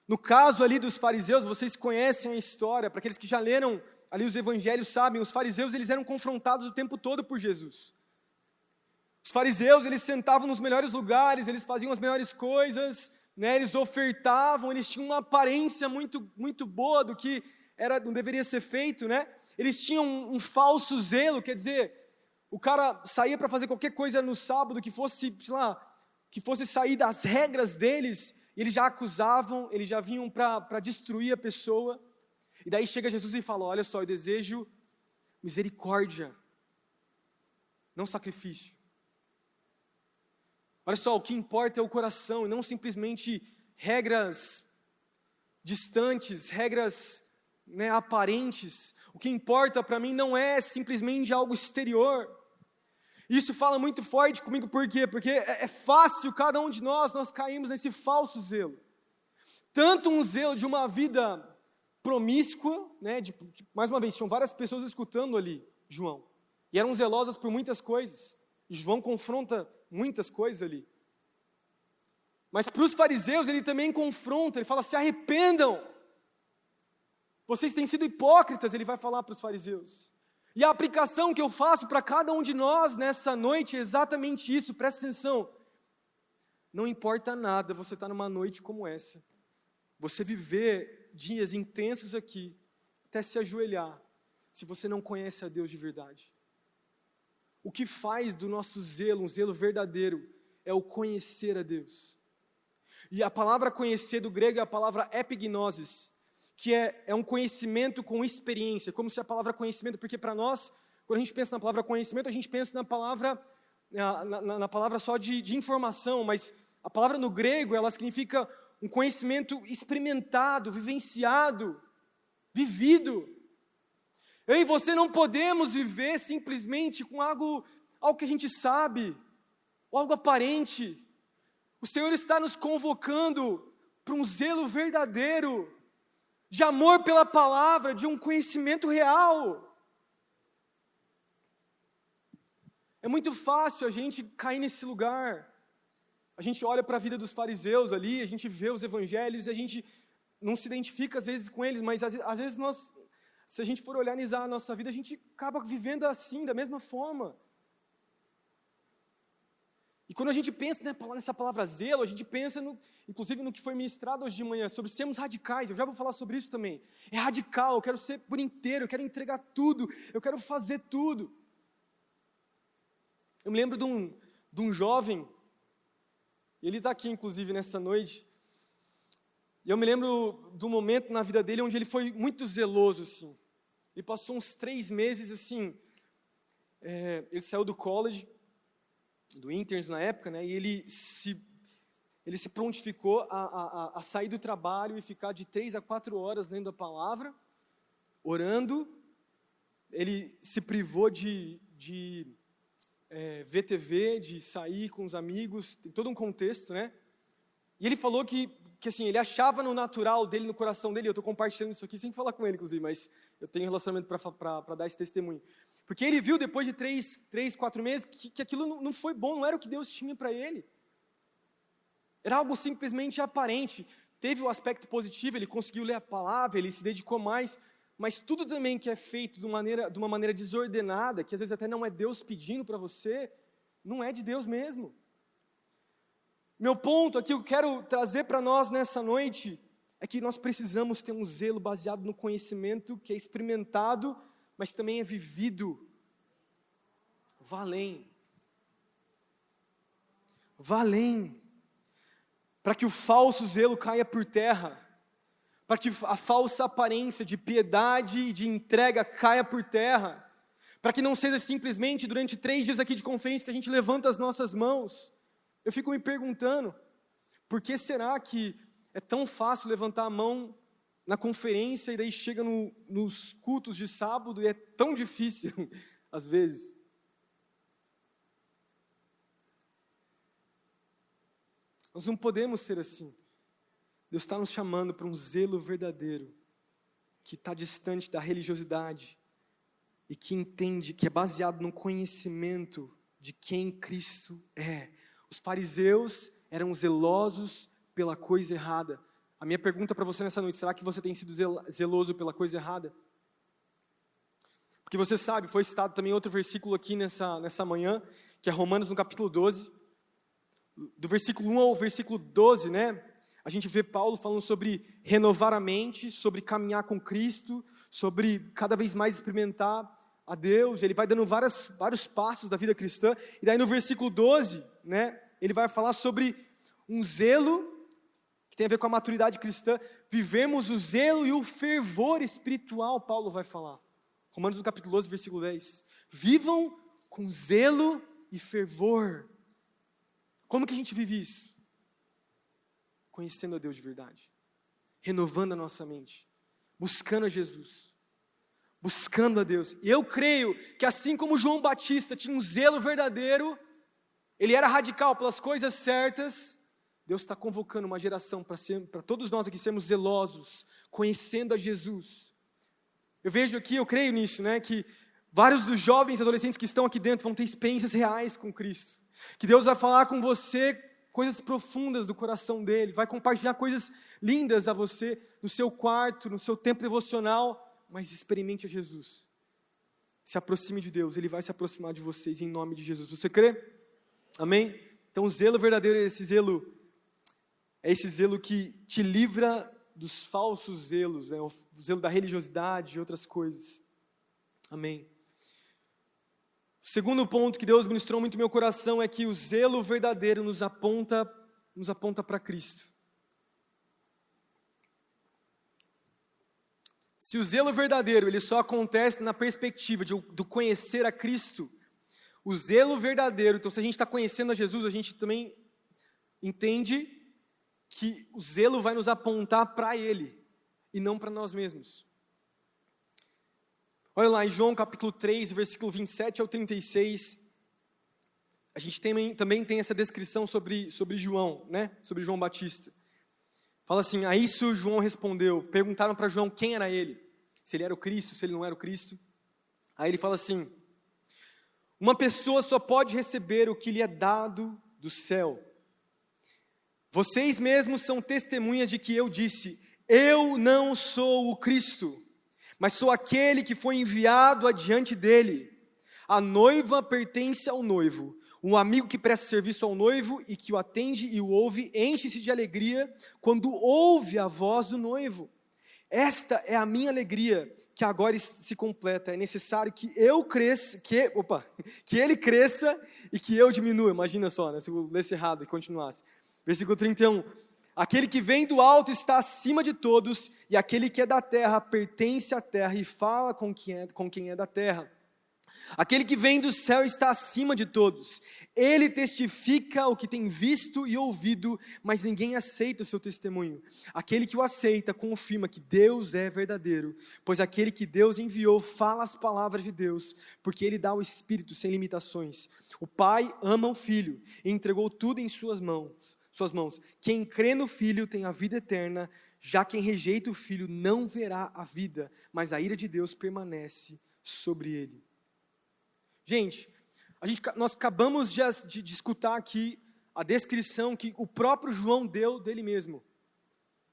No caso ali dos fariseus, vocês conhecem a história, para aqueles que já leram ali os evangelhos sabem, os fariseus eles eram confrontados o tempo todo por Jesus. Os fariseus eles sentavam nos melhores lugares, eles faziam as melhores coisas, né, eles ofertavam, eles tinham uma aparência muito, muito boa do que não deveria ser feito, né? Eles tinham um falso zelo, quer dizer, o cara saía para fazer qualquer coisa no sábado que fosse, sei lá, que fosse sair das regras deles, e eles já acusavam, eles já vinham para destruir a pessoa. E daí chega Jesus e fala, olha só, eu desejo misericórdia, não sacrifício. Olha só, o que importa é o coração, e não simplesmente regras distantes, regras aparentes. O que importa para mim não é simplesmente algo exterior. Isso fala muito forte comigo, por quê? Porque é fácil, cada um de nós caímos nesse falso zelo. Tanto um zelo de uma vida promíscua, né, mais uma vez, tinham várias pessoas escutando ali, João, e eram zelosas por muitas coisas, e João confronta muitas coisas ali, mas para os fariseus ele também confronta, ele fala, se arrependam, vocês têm sido hipócritas, ele vai falar para os fariseus, e a aplicação que eu faço para cada um de nós nessa noite é exatamente isso, presta atenção, não importa nada você estar numa noite como essa, você viver dias intensos aqui, até se ajoelhar, se você não conhece a Deus de verdade. O que faz do nosso zelo, um zelo verdadeiro, é o conhecer a Deus. E a palavra conhecer do grego é a palavra epignosis, que é um conhecimento com experiência, como se a palavra conhecimento, porque para nós, quando a gente pensa na palavra conhecimento, a gente pensa na palavra, na palavra só de informação, mas a palavra no grego, ela significa um conhecimento experimentado, vivenciado, vivido. Eu e você não podemos viver simplesmente com algo que a gente sabe, ou algo aparente. O Senhor está nos convocando para um zelo verdadeiro, de amor pela palavra, de um conhecimento real. É muito fácil a gente cair nesse lugar. A gente olha para a vida dos fariseus ali, a gente vê os evangelhos e a gente não se identifica às vezes com eles, mas às vezes se a gente for organizar a nossa vida, a gente acaba vivendo assim, da mesma forma. E quando a gente pensa, né, nessa palavra zelo, a gente pensa, inclusive no que foi ministrado hoje de manhã, sobre sermos radicais. Eu já vou falar sobre isso também. É radical, eu quero ser por inteiro, eu quero entregar tudo, eu quero fazer tudo. Eu me lembro de um jovem, ele está aqui inclusive nessa noite, e eu me lembro de um momento na vida dele onde ele foi muito zeloso, assim. Ele passou uns 3 meses, assim, ele saiu do college, do interns na época, né, e ele se prontificou a sair do trabalho e ficar de 3 a 4 horas lendo a palavra, orando. Ele se privou de ver TV, de sair com os amigos, tem todo um contexto, né? E ele falou que assim, ele achava no natural dele, no coração dele, eu estou compartilhando isso aqui sem falar com ele, inclusive, mas eu tenho relacionamento para dar esse testemunho. Porque ele viu depois de 3, 4 meses que aquilo não foi bom, não era o que Deus tinha para ele. Era algo simplesmente aparente. Teve o aspecto positivo, ele conseguiu ler a palavra, ele se dedicou mais, mas tudo também que é feito de uma maneira desordenada, que às vezes até não é Deus pedindo para você, não é de Deus mesmo. Meu ponto aqui, eu quero trazer para nós nessa noite, é que nós precisamos ter um zelo baseado no conhecimento que é experimentado, mas também é vivido. Vá além. Vá além. Para que o falso zelo caia por terra. Para que a falsa aparência de piedade e de entrega caia por terra. Para que não seja simplesmente durante 3 dias aqui de conferência que a gente levanta as nossas mãos. Eu fico me perguntando, por que será que é tão fácil levantar a mão na conferência e daí chega nos cultos de sábado e é tão difícil, às vezes? Nós não podemos ser assim. Deus está nos chamando para um zelo verdadeiro, que está distante da religiosidade e que entende, que é baseado no conhecimento de quem Cristo é. Os fariseus eram zelosos pela coisa errada. A minha pergunta para você nessa noite, será que você tem sido zeloso pela coisa errada? Porque você sabe, foi citado também outro versículo aqui nessa manhã, que é Romanos no capítulo 12, do versículo 1 ao versículo 12, né? A gente vê Paulo falando sobre renovar a mente, sobre caminhar com Cristo, sobre cada vez mais experimentar a Deus. Ele vai dando vários passos da vida cristã, e daí no versículo 12, né, ele vai falar sobre um zelo, que tem a ver com a maturidade cristã. Vivemos o zelo e o fervor espiritual, Paulo vai falar. Romanos no capítulo 12, versículo 10. Vivam com zelo e fervor. Como que a gente vive isso? Conhecendo a Deus de verdade, renovando a nossa mente, buscando a Jesus, buscando a Deus. E eu creio que assim como João Batista tinha um zelo verdadeiro, ele era radical pelas coisas certas, Deus está convocando uma geração para todos nós aqui sermos zelosos, conhecendo a Jesus. Eu vejo aqui, eu creio nisso, né, que vários dos jovens e adolescentes que estão aqui dentro vão ter experiências reais com Cristo. Que Deus vai falar com você coisas profundas do coração dele, vai compartilhar coisas lindas a você, no seu quarto, no seu tempo devocional, mas experimente a Jesus. Se aproxime de Deus, Ele vai se aproximar de vocês em nome de Jesus. Você crê? Amém? Então o zelo verdadeiro é esse zelo que te livra dos falsos zelos, né? O zelo da religiosidade e outras coisas. Amém? O segundo ponto que Deus ministrou muito no meu coração é que o zelo verdadeiro nos aponta para Cristo. Se o zelo verdadeiro ele só acontece na perspectiva do conhecer a Cristo, o zelo verdadeiro, então se a gente está conhecendo a Jesus, a gente também entende que o zelo vai nos apontar para Ele e não para nós mesmos. Olha lá em João capítulo 3, versículo 27 ao 36, a gente também tem essa descrição sobre João, né? Sobre João Batista. Fala assim, a isso João respondeu, perguntaram para João quem era ele, se ele era o Cristo, se ele não era o Cristo. Aí ele fala assim, uma pessoa só pode receber o que lhe é dado do céu. Vocês mesmos são testemunhas de que eu disse, eu não sou o Cristo, mas sou aquele que foi enviado adiante dele. A noiva pertence ao noivo. Um amigo que presta serviço ao noivo e que o atende e o ouve, enche-se de alegria quando ouve a voz do noivo. Esta é a minha alegria, que agora se completa. É necessário que eu cresça, que ele cresça e que eu diminua. Imagina só, né, se eu lesse errado e continuasse. Versículo 31. Aquele que vem do alto está acima de todos, e aquele que é da terra pertence à terra e fala com quem é da terra. Aquele que vem do céu está acima de todos. Ele testifica o que tem visto e ouvido, mas ninguém aceita o seu testemunho. Aquele que o aceita confirma que Deus é verdadeiro, pois aquele que Deus enviou fala as palavras de Deus, porque ele dá o Espírito sem limitações. O Pai ama o Filho e entregou tudo em suas mãos. Quem crê no Filho tem a vida eterna, já quem rejeita o Filho não verá a vida, mas a ira de Deus permanece sobre ele. Gente, nós acabamos de escutar aqui a descrição que o próprio João deu dele mesmo.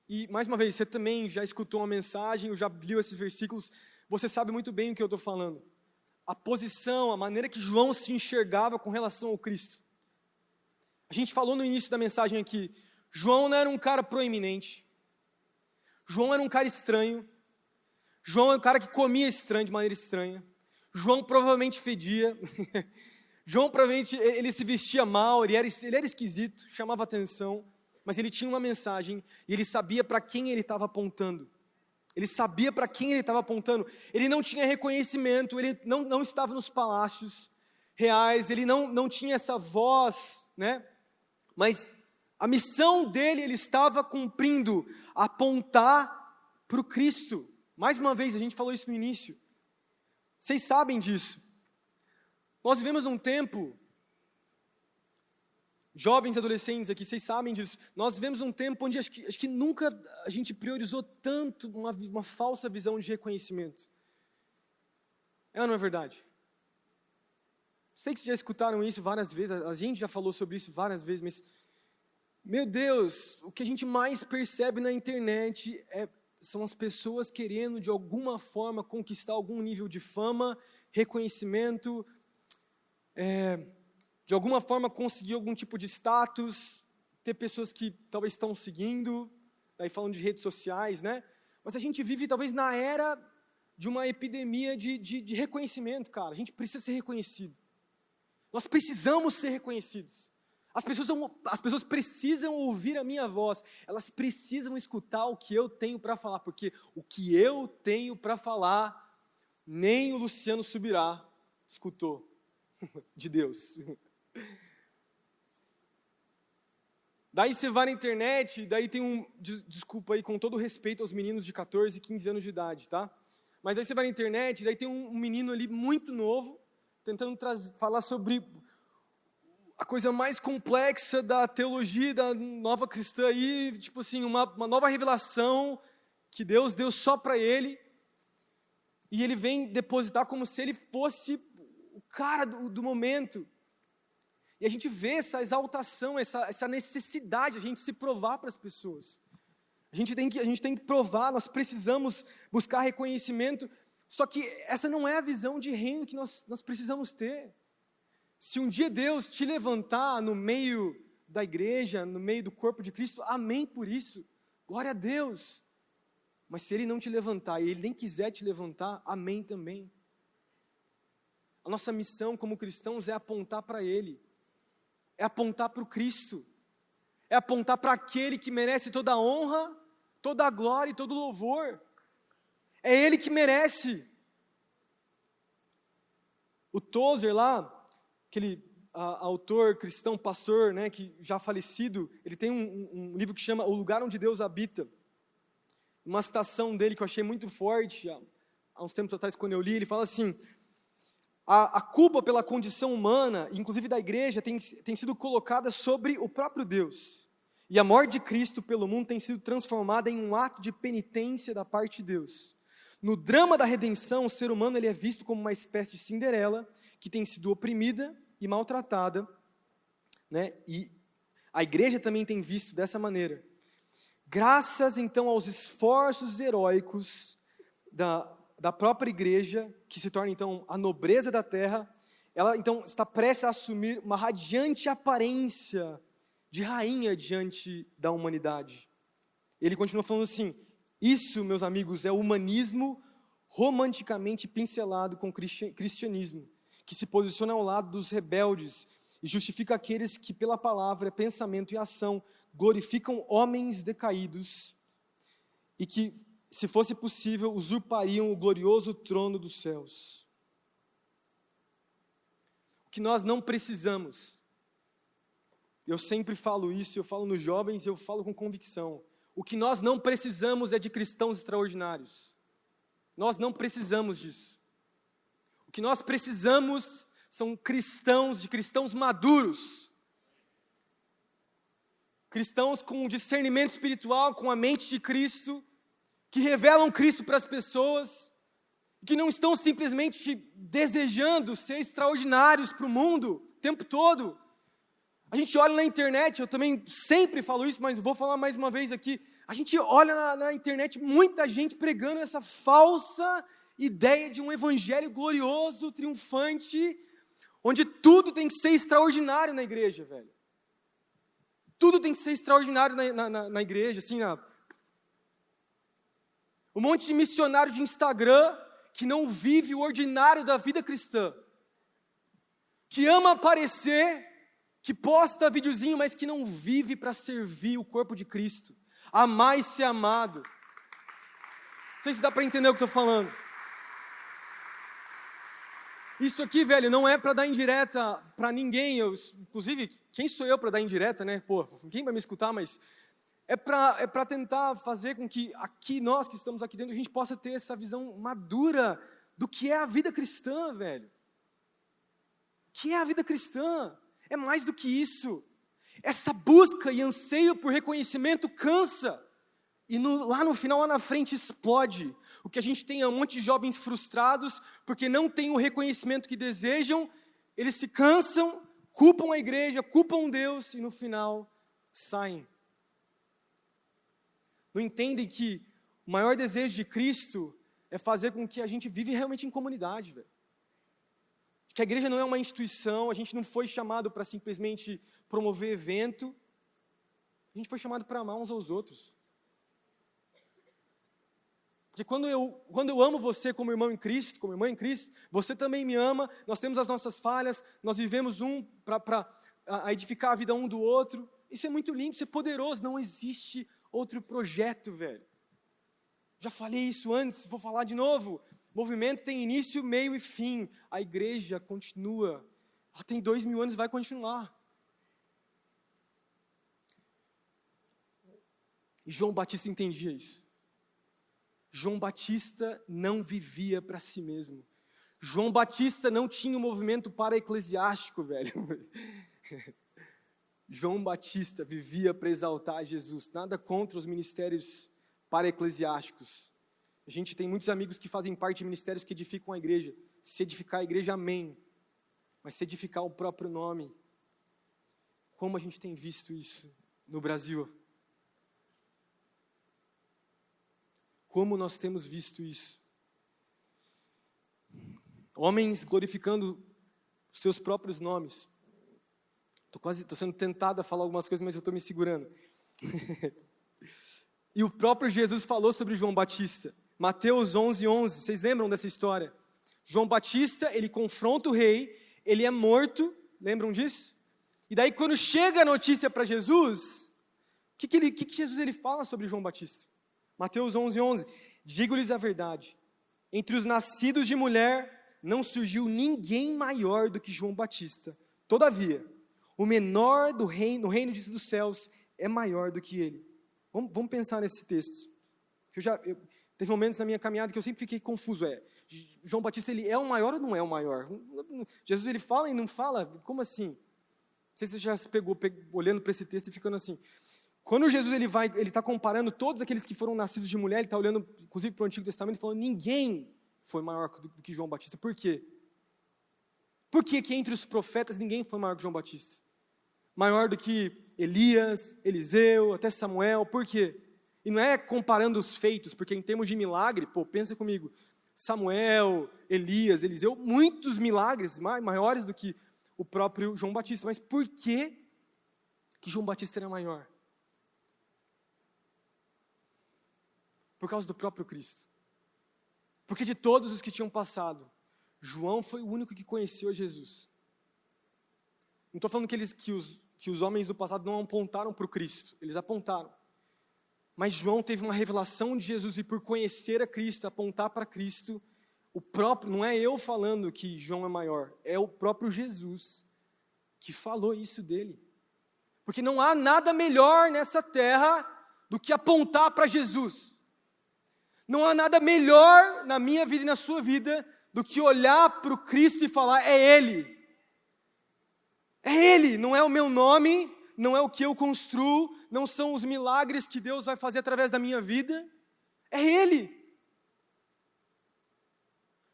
E, mais uma vez, você também já escutou uma mensagem, ou já leu esses versículos, você sabe muito bem o que eu estou falando. A posição, a maneira que João se enxergava com relação ao Cristo. A gente falou no início da mensagem aqui, João não era um cara proeminente, João era um cara estranho, João era um cara que comia estranho, de maneira estranha, João provavelmente fedia, João provavelmente ele se vestia mal, ele era esquisito, chamava atenção, mas ele tinha uma mensagem e ele sabia para quem ele estava apontando. Ele sabia para quem ele estava apontando. Ele não tinha reconhecimento, ele não estava nos palácios reais, ele não tinha essa voz, né? Mas a missão dele, ele estava cumprindo, apontar para o Cristo. Mais uma vez, a gente falou isso no início. Vocês sabem disso. Nós vivemos num tempo, jovens e adolescentes aqui, vocês sabem disso. Nós vivemos num tempo onde acho que nunca a gente priorizou tanto uma falsa visão de reconhecimento. É ou não é verdade? Sei que vocês já escutaram isso várias vezes, a gente já falou sobre isso várias vezes, mas, meu Deus, o que a gente mais percebe na internet são as pessoas querendo, de alguma forma, conquistar algum nível de fama, reconhecimento, de alguma forma conseguir algum tipo de status, ter pessoas que talvez estão seguindo, aí falando de redes sociais, né? Mas a gente vive talvez na era de uma epidemia de reconhecimento, cara. A gente precisa ser reconhecido. Nós precisamos ser reconhecidos. As pessoas precisam ouvir a minha voz, elas precisam escutar o que eu tenho para falar, porque o que eu tenho para falar, nem o Luciano Subirá escutou de Deus. Daí você vai na internet, daí tem desculpa aí com todo respeito aos meninos de 14, 15 anos de idade, tá? Mas daí você vai na internet, daí tem um menino ali muito novo, tentando falar sobre a coisa mais complexa da teologia da nova cristã aí, tipo assim, uma nova revelação que Deus deu só para ele, e ele vem depositar como se ele fosse o cara do momento. E a gente vê essa exaltação, essa necessidade, a gente se provar para as pessoas. A gente tem que provar, nós precisamos buscar reconhecimento, só que essa não é a visão de reino que nós precisamos ter. Se um dia Deus te levantar no meio da igreja, no meio do corpo de Cristo, amém por isso, glória a Deus. Mas se Ele não te levantar e Ele nem quiser te levantar, amém também. A nossa missão como cristãos é apontar para Ele, é apontar para o Cristo, é apontar para aquele que merece toda a honra, toda a glória e todo o louvor. É Ele que merece. O Tozer lá, aquele autor cristão, pastor, né, que já falecido, ele tem um livro que chama O Lugar Onde Deus Habita. Uma citação dele que eu achei muito forte, há uns tempos atrás quando eu li, ele fala assim: a culpa pela condição humana, inclusive da igreja, tem sido colocada sobre o próprio Deus. E a morte de Cristo pelo mundo tem sido transformada em um ato de penitência da parte de Deus. No drama da redenção, o ser humano ele é visto como uma espécie de Cinderela, que tem sido oprimida e maltratada, né? E a igreja também tem visto dessa maneira. Graças, então, aos esforços heróicos da própria igreja, que se torna, então, a nobreza da terra, ela então está prestes a assumir uma radiante aparência de rainha diante da humanidade. Ele continua falando assim: isso, meus amigos, é o humanismo romanticamente pincelado com cristianismo, que se posiciona ao lado dos rebeldes e justifica aqueles que, pela palavra, pensamento e ação, glorificam homens decaídos e que, se fosse possível, usurpariam o glorioso trono dos céus. O que nós não precisamos, eu sempre falo isso, eu falo nos jovens, eu falo com convicção, o que nós não precisamos é de cristãos extraordinários. Nós não precisamos disso. O que nós precisamos são de cristãos maduros. Cristãos com discernimento espiritual, com a mente de Cristo, que revelam Cristo para as pessoas, que não estão simplesmente desejando ser extraordinários para o mundo o tempo todo. A gente olha na internet, eu também sempre falo isso, mas vou falar mais uma vez aqui. A gente olha na internet muita gente pregando essa falsa ideia de um evangelho glorioso, triunfante, onde tudo tem que ser extraordinário na igreja, velho. Tudo tem que ser extraordinário na igreja, assim, um monte de missionário de Instagram que não vive o ordinário da vida cristã, que ama aparecer, que posta videozinho, mas que não vive para servir o corpo de Cristo, amar e ser amado. Não sei se dá para entender o que eu estou falando. Isso aqui, velho, não é para dar indireta para ninguém. Inclusive, quem sou eu para dar indireta, né? Pô, ninguém vai me escutar, mas é para tentar fazer com que aqui, nós que estamos aqui dentro, a gente possa ter essa visão madura do que é a vida cristã, velho. O que é a vida cristã? É mais do que isso. Essa busca e anseio por reconhecimento cansa. E lá no final, lá na frente, explode. O que a gente tem é um monte de jovens frustrados, porque não têm o reconhecimento que desejam, eles se cansam, culpam a igreja, culpam Deus, e no final, saem. Não entendem que o maior desejo de Cristo é fazer com que a gente vive realmente em comunidade, velho. Que a igreja não é uma instituição, a gente não foi chamado para simplesmente promover evento, a gente foi chamado para amar uns aos outros. Porque quando eu amo você como irmão em Cristo, como irmã em Cristo, você também me ama, nós temos as nossas falhas, nós vivemos para edificar a vida um do outro. Isso é muito lindo, isso é poderoso, não existe outro projeto, velho. Já falei isso antes, vou falar de novo. O movimento tem início, meio e fim. A igreja continua. Ela tem 2000 anos e vai continuar. E João Batista entendia isso. João Batista não vivia para si mesmo. João Batista não tinha um movimento para-eclesiástico, velho. João Batista vivia para exaltar Jesus. Nada contra os ministérios para-eclesiásticos. A gente tem muitos amigos que fazem parte de ministérios que edificam a igreja. Se edificar a igreja, amém. Mas se edificar o próprio nome, como a gente tem visto isso no Brasil? Como nós temos visto isso? Homens glorificando os seus próprios nomes. Estou sendo tentado a falar algumas coisas, mas eu estou me segurando. E o próprio Jesus falou sobre João Batista. Mateus 11:11, vocês lembram dessa história? João Batista, ele confronta o rei, ele é morto, lembram disso? E daí quando chega a notícia para Jesus, o que Jesus ele fala sobre João Batista? Mateus 11:11, digo-lhes a verdade, entre os nascidos de mulher não surgiu ninguém maior do que João Batista. Todavia, o menor no reino dos céus é maior do que ele. Vamos pensar nesse texto. Teve momentos na minha caminhada que eu sempre fiquei confuso. João Batista, ele é o maior ou não é o maior? Jesus, ele fala e não fala? Como assim? Não sei se você já se pegou olhando para esse texto e ficando assim. Quando Jesus ele está comparando todos aqueles que foram nascidos de mulher, ele está olhando, inclusive, para o Antigo Testamento, e falando, ninguém foi maior do que João Batista. Por quê? Por que entre os profetas ninguém foi maior que João Batista? Maior do que Elias, Eliseu, até Samuel, por quê? E não é comparando os feitos, porque em termos de milagre, pensa comigo, Samuel, Elias, Eliseu, muitos milagres maiores do que o próprio João Batista. Mas por que João Batista era maior? Por causa do próprio Cristo. Porque de todos os que tinham passado, João foi o único que conheceu Jesus. Não estou falando que os homens do passado não apontaram para o Cristo, eles apontaram. Mas João teve uma revelação de Jesus e por conhecer a Cristo, apontar para Cristo, não é eu falando que João é maior, é o próprio Jesus que falou isso dele. Porque não há nada melhor nessa terra do que apontar para Jesus. Não há nada melhor na minha vida e na sua vida do que olhar para o Cristo e falar, é Ele. É Ele, não é o meu nome, não é o que eu construo, não são os milagres que Deus vai fazer através da minha vida, é Ele.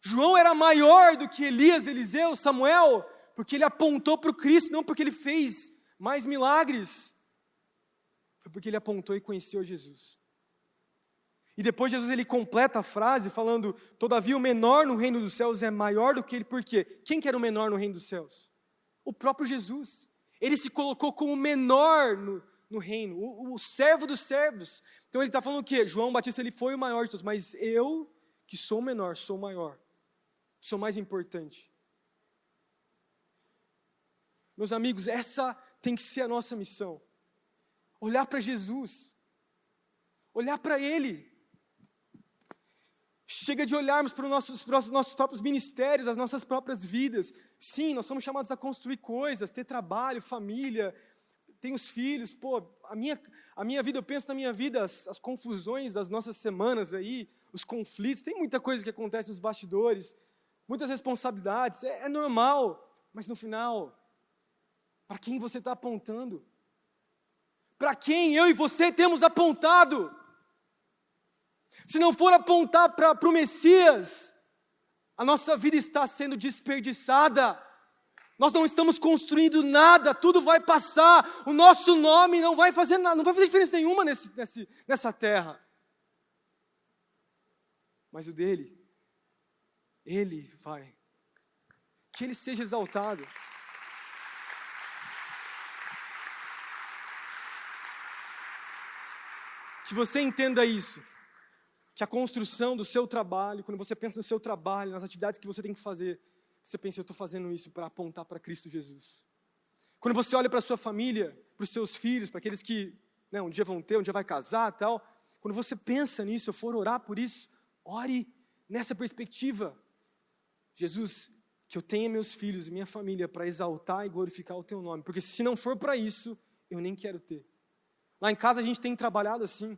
João era maior do que Elias, Eliseu, Samuel, porque ele apontou para o Cristo, não porque ele fez mais milagres, foi porque ele apontou e conheceu Jesus. E depois Jesus ele completa a frase falando, todavia o menor no reino dos céus é maior do que ele, por quê? Quem que era o menor no reino dos céus? O próprio Jesus. Ele se colocou como o menor no reino, o servo dos servos. Então ele está falando o quê? João Batista ele foi o maior de todos, mas eu, que sou o menor, sou o maior. Sou mais importante. Meus amigos, essa tem que ser a nossa missão. Olhar para Jesus. Olhar para Ele. Chega de olharmos para os nossos próprios ministérios, as nossas próprias vidas. Sim, nós somos chamados a construir coisas, ter trabalho, família, tem os filhos. Pô, a minha vida, eu penso na minha vida, as confusões das nossas semanas aí, os conflitos, tem muita coisa que acontece nos bastidores, muitas responsabilidades, é normal, mas no final, para quem você está apontando? Para quem eu e você temos apontado? Se não for apontar para o Messias, a nossa vida está sendo desperdiçada. Nós não estamos construindo nada, tudo vai passar. O nosso nome não vai fazer nada, não vai fazer diferença nenhuma nessa terra. Mas o dele, ele vai. Que ele seja exaltado. Que você entenda isso. Que a construção do seu trabalho, quando você pensa no seu trabalho, nas atividades que você tem que fazer, você pensa, eu estou fazendo isso para apontar para Cristo Jesus. Quando você olha para a sua família, para os seus filhos, para aqueles que um dia vão ter, um dia vai casar e tal, quando você pensa nisso, eu for orar por isso, ore nessa perspectiva. Jesus, que eu tenha meus filhos e minha família para exaltar e glorificar o teu nome, porque se não for para isso, eu nem quero ter. Lá em casa a gente tem trabalhado assim.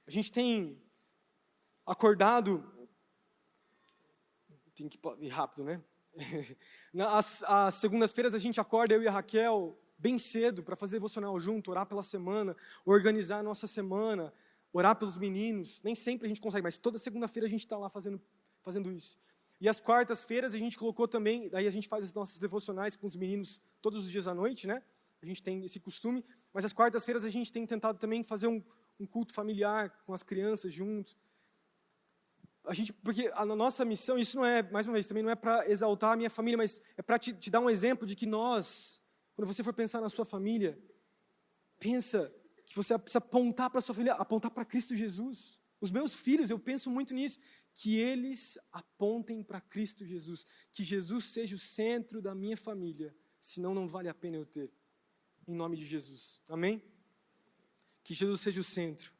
A gente tem acordado, tem que ir rápido, né? Às segundas-feiras a gente acorda, eu e a Raquel, bem cedo, para fazer devocional junto, orar pela semana, organizar a nossa semana, orar pelos meninos. Nem sempre a gente consegue, mas toda segunda-feira a gente está lá fazendo isso. E às quartas-feiras a gente colocou também, daí a gente faz as nossas devocionais com os meninos todos os dias à noite, né? A gente tem esse costume, mas às quartas-feiras a gente tem tentado também fazer um culto familiar com as crianças juntos. Porque a nossa missão, isso não é, mais uma vez, também não é para exaltar a minha família, mas é para te dar um exemplo de que nós, quando você for pensar na sua família, pensa que você precisa apontar para a sua família, apontar para Cristo Jesus. Os meus filhos, eu penso muito nisso, que eles apontem para Cristo Jesus, que Jesus seja o centro da minha família, senão não vale a pena eu ter. Em nome de Jesus. Amém? Que Jesus seja o centro.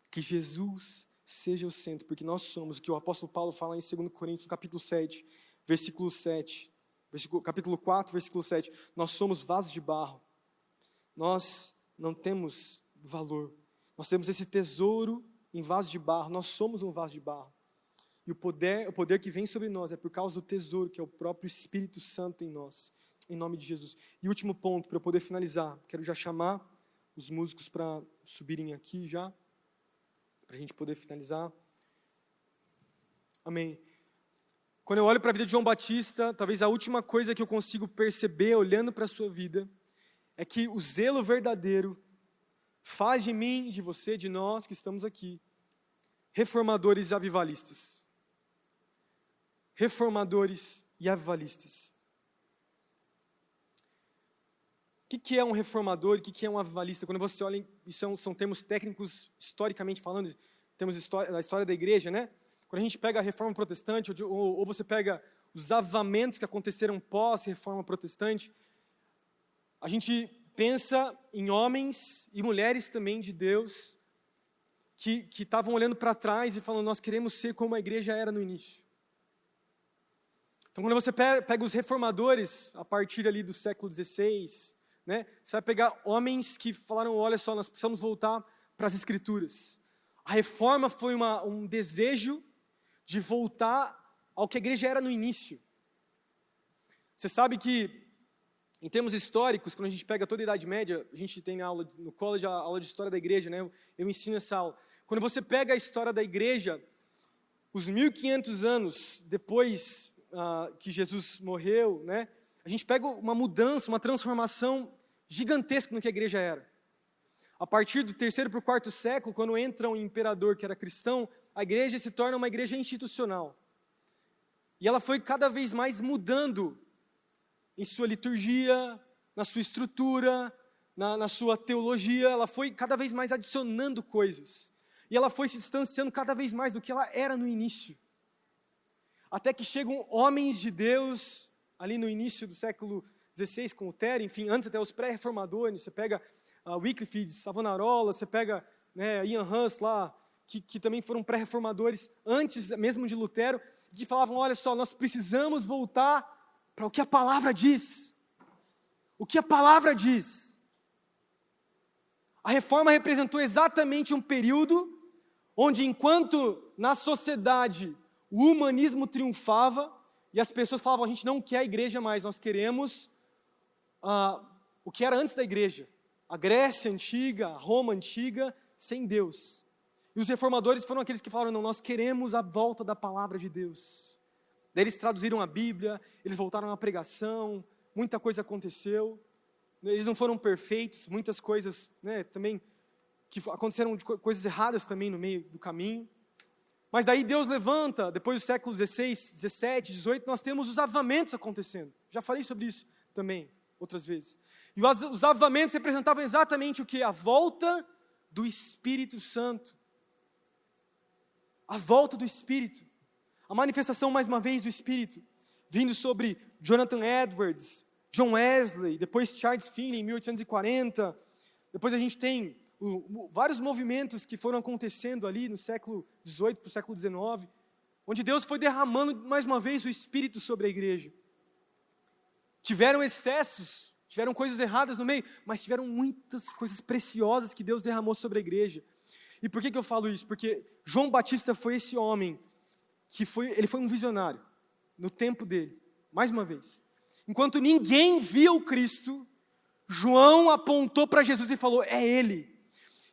Que Jesus seja o centro, porque nós somos, o que o apóstolo Paulo fala em 2 Coríntios, capítulo 7, versículo 7, capítulo 4, versículo 7, nós somos vasos de barro, nós não temos valor, nós temos esse tesouro em vaso de barro, nós somos um vaso de barro, e o poder que vem sobre nós é por causa do tesouro, que é o próprio Espírito Santo em nós, em nome de Jesus. E último ponto, para eu poder finalizar, quero já chamar os músicos para subirem aqui já, para a gente poder finalizar. Amém. Quando eu olho para a vida de João Batista, talvez a última coisa que eu consigo perceber, olhando para a sua vida, é que o zelo verdadeiro faz de mim, de você, de nós que estamos aqui, reformadores e avivalistas. reformadores e avivalistas. O que é um reformador e o que é um avivalista? Quando você olha, isso são termos técnicos, historicamente falando, temos da história da igreja, né? Quando a gente pega a reforma protestante, ou você pega os avivamentos que aconteceram pós-reforma protestante, a gente pensa em homens e mulheres também de Deus, que estavam olhando para trás e falando, nós queremos ser como a igreja era no início. Então, quando você pega os reformadores, a partir ali do século XVI, né, você vai pegar homens que falaram, olha só, nós precisamos voltar para as Escrituras. A reforma foi um desejo de voltar ao que a igreja era no início. Você sabe que, em termos históricos, quando a gente pega toda a Idade Média, a gente tem aula no college, a aula de história da igreja, né? Eu ensino essa aula. Quando você pega a história da igreja, os 1500 anos depois que Jesus morreu, né? A gente pega uma mudança, uma transformação gigantesca no que a igreja era. A partir do 3º para o 4º século, quando entra um imperador que era cristão, a igreja se torna uma igreja institucional. E ela foi cada vez mais mudando em sua liturgia, na sua estrutura, na sua teologia, ela foi cada vez mais adicionando coisas. E ela foi se distanciando cada vez mais do que ela era no início. Até que chegam homens de Deus, ali no início do século XVI, com Lutero, enfim, antes até os pré-reformadores, você pega Wycliffe de Savonarola, você pega Ian Hus lá, que também foram pré-reformadores, antes mesmo de Lutero, que falavam, olha só, nós precisamos voltar para o que a palavra diz. O que a palavra diz. A reforma representou exatamente um período onde, enquanto na sociedade o humanismo triunfava, e as pessoas falavam, a gente não quer a igreja mais, nós queremos o que era antes da igreja. A Grécia antiga, a Roma antiga, sem Deus. E os reformadores foram aqueles que falaram, não, nós queremos a volta da palavra de Deus. Daí eles traduziram a Bíblia, eles voltaram à pregação, muita coisa aconteceu. Eles não foram perfeitos, muitas coisas, também, que aconteceram coisas erradas também no meio do caminho. Mas daí Deus levanta, depois do século XVI, XVII, XVIII, nós temos os avivamentos acontecendo. Já falei sobre isso também, outras vezes. E os avivamentos representavam exatamente o que? A volta do Espírito Santo. A volta do Espírito. A manifestação, mais uma vez, do Espírito. Vindo sobre Jonathan Edwards, John Wesley, depois Charles Finney, em 1840. Depois a gente tem vários movimentos que foram acontecendo ali no século XVIII para o século XIX, onde Deus foi derramando mais uma vez o Espírito sobre a igreja. Tiveram excessos, tiveram coisas erradas no meio, mas tiveram muitas coisas preciosas que Deus derramou sobre a igreja. E por que eu falo isso? Porque João Batista foi esse homem, ele foi um visionário, no tempo dele, mais uma vez. Enquanto ninguém via o Cristo, João apontou para Jesus e falou, é Ele.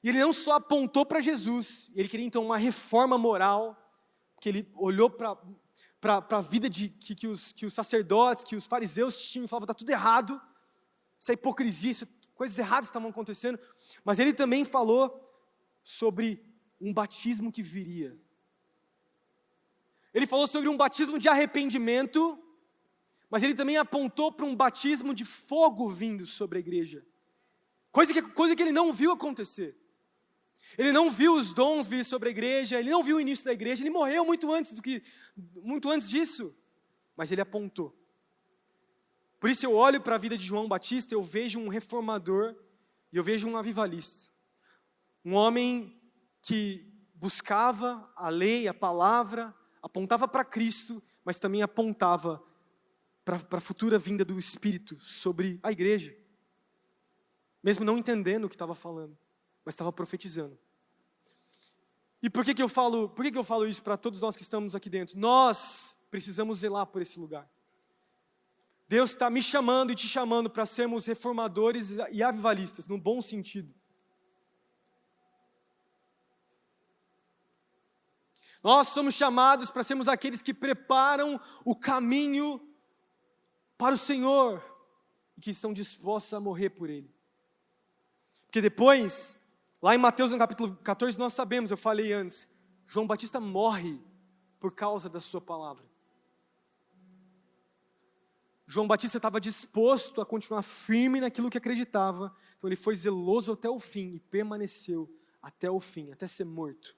E ele não só apontou para Jesus, ele queria então uma reforma moral, porque ele olhou para a vida que os sacerdotes, que os fariseus tinham e falavam, está tudo errado, isso é hipocrisia, coisas erradas estavam acontecendo. Mas ele também falou sobre um batismo que viria. Ele falou sobre um batismo de arrependimento, mas ele também apontou para um batismo de fogo vindo sobre a igreja. Coisa que ele não viu acontecer. Ele não viu os dons vir sobre a igreja, ele não viu o início da igreja, ele morreu muito antes disso, mas ele apontou. Por isso eu olho para a vida de João Batista, eu vejo um reformador e eu vejo um avivalista. Um homem que buscava a lei, a palavra, apontava para Cristo, mas também apontava para a futura vinda do Espírito sobre a igreja. Mesmo não entendendo o que estava falando, mas estava profetizando. E por que eu falo isso para todos nós que estamos aqui dentro? Nós precisamos zelar por esse lugar. Deus está me chamando e te chamando para sermos reformadores e avivalistas, no bom sentido. Nós somos chamados para sermos aqueles que preparam o caminho para o Senhor e que estão dispostos a morrer por Ele. Porque depois, lá em Mateus no capítulo 14, nós sabemos, eu falei antes, João Batista morre por causa da sua palavra. João Batista estava disposto a continuar firme naquilo que acreditava, então ele foi zeloso até o fim e permaneceu até o fim, até ser morto.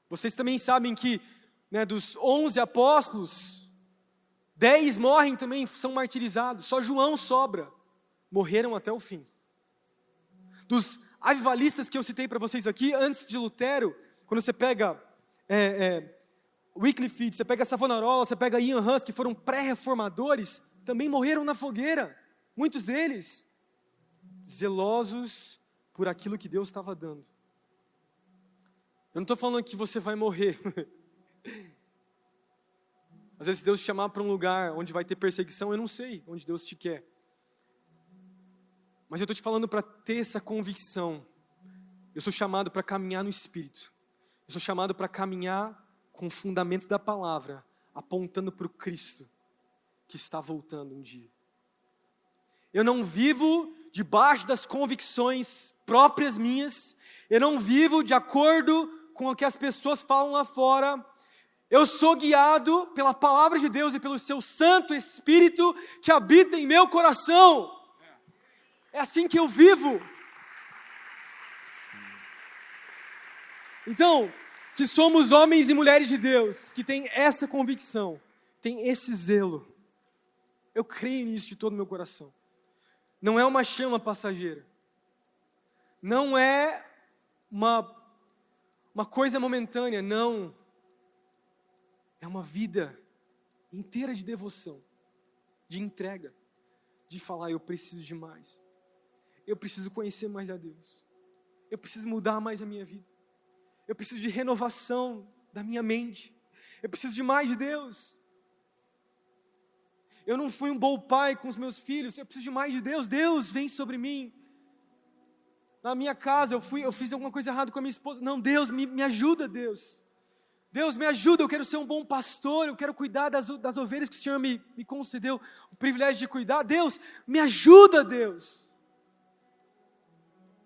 Vocês também sabem que, dos 11 apóstolos, 10 morrem também, são martirizados, só João sobra, morreram até o fim. Dos avivalistas que eu citei para vocês aqui, antes de Lutero, quando você pega Wycliffe, você pega Savonarola, você pega Ian Hus, que foram pré-reformadores, também morreram na fogueira, muitos deles, zelosos por aquilo que Deus estava dando. Eu não estou falando que você vai morrer. Às vezes Deus te chamar para um lugar onde vai ter perseguição, eu não sei onde Deus te quer. Mas eu estou te falando para ter essa convicção. Eu sou chamado para caminhar no Espírito. Eu sou chamado para caminhar com o fundamento da palavra, apontando para o Cristo que está voltando um dia. Eu não vivo debaixo das convicções próprias minhas, eu não vivo de acordo com o que as pessoas falam lá fora. Eu sou guiado pela palavra de Deus e pelo seu Santo Espírito que habita em meu coração. É assim que eu vivo. Então, se somos homens e mulheres de Deus, que têm essa convicção, têm esse zelo, eu creio nisso de todo o meu coração. Não é uma chama passageira. Não é uma coisa momentânea, não. É uma vida inteira de devoção, de entrega, de falar, eu preciso de mais. Eu preciso conhecer mais a Deus. Eu preciso mudar mais a minha vida. Eu preciso de renovação da minha mente. Eu preciso de mais de Deus. Eu não fui um bom pai com os meus filhos. Eu preciso de mais de Deus. Deus vem sobre mim. Na minha casa, eu fiz alguma coisa errada com a minha esposa. Não, Deus, me ajuda, Deus. Deus, me ajuda, eu quero ser um bom pastor. Eu quero cuidar das ovelhas que o Senhor me concedeu o privilégio de cuidar. Deus, me ajuda, Deus.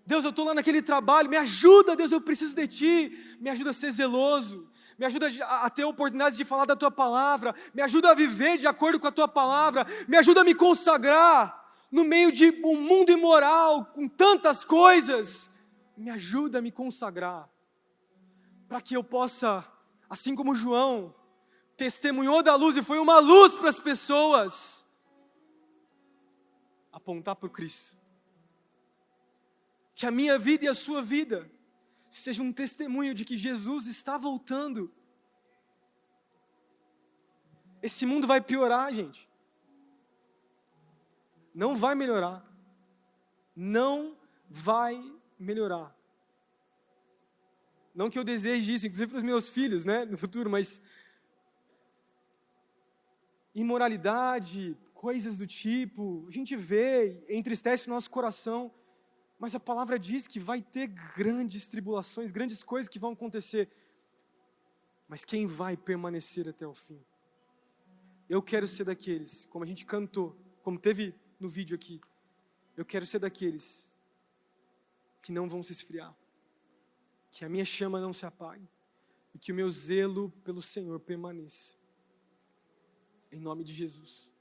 Deus, eu estou lá naquele trabalho, me ajuda, Deus, eu preciso de Ti, me ajuda a ser zeloso, me ajuda a ter a oportunidade de falar da Tua Palavra, me ajuda a viver de acordo com a Tua Palavra, me ajuda a me consagrar no meio de um mundo imoral, com tantas coisas, me ajuda a me consagrar, para que eu possa, assim como João, testemunhou da luz e foi uma luz para as pessoas, apontar para o Cristo. Que a minha vida e a sua vida seja um testemunho de que Jesus está voltando. Esse mundo vai piorar, gente. Não vai melhorar. Não vai melhorar. Não que eu deseje isso, inclusive para os meus filhos, no futuro, mas imoralidade, coisas do tipo, a gente vê, entristece o nosso coração. Mas a palavra diz que vai ter grandes tribulações, grandes coisas que vão acontecer. Mas quem vai permanecer até o fim? Eu quero ser daqueles, como a gente cantou, como teve no vídeo aqui. Eu quero ser daqueles que não vão se esfriar. Que a minha chama não se apague. E que o meu zelo pelo Senhor permaneça. Em nome de Jesus.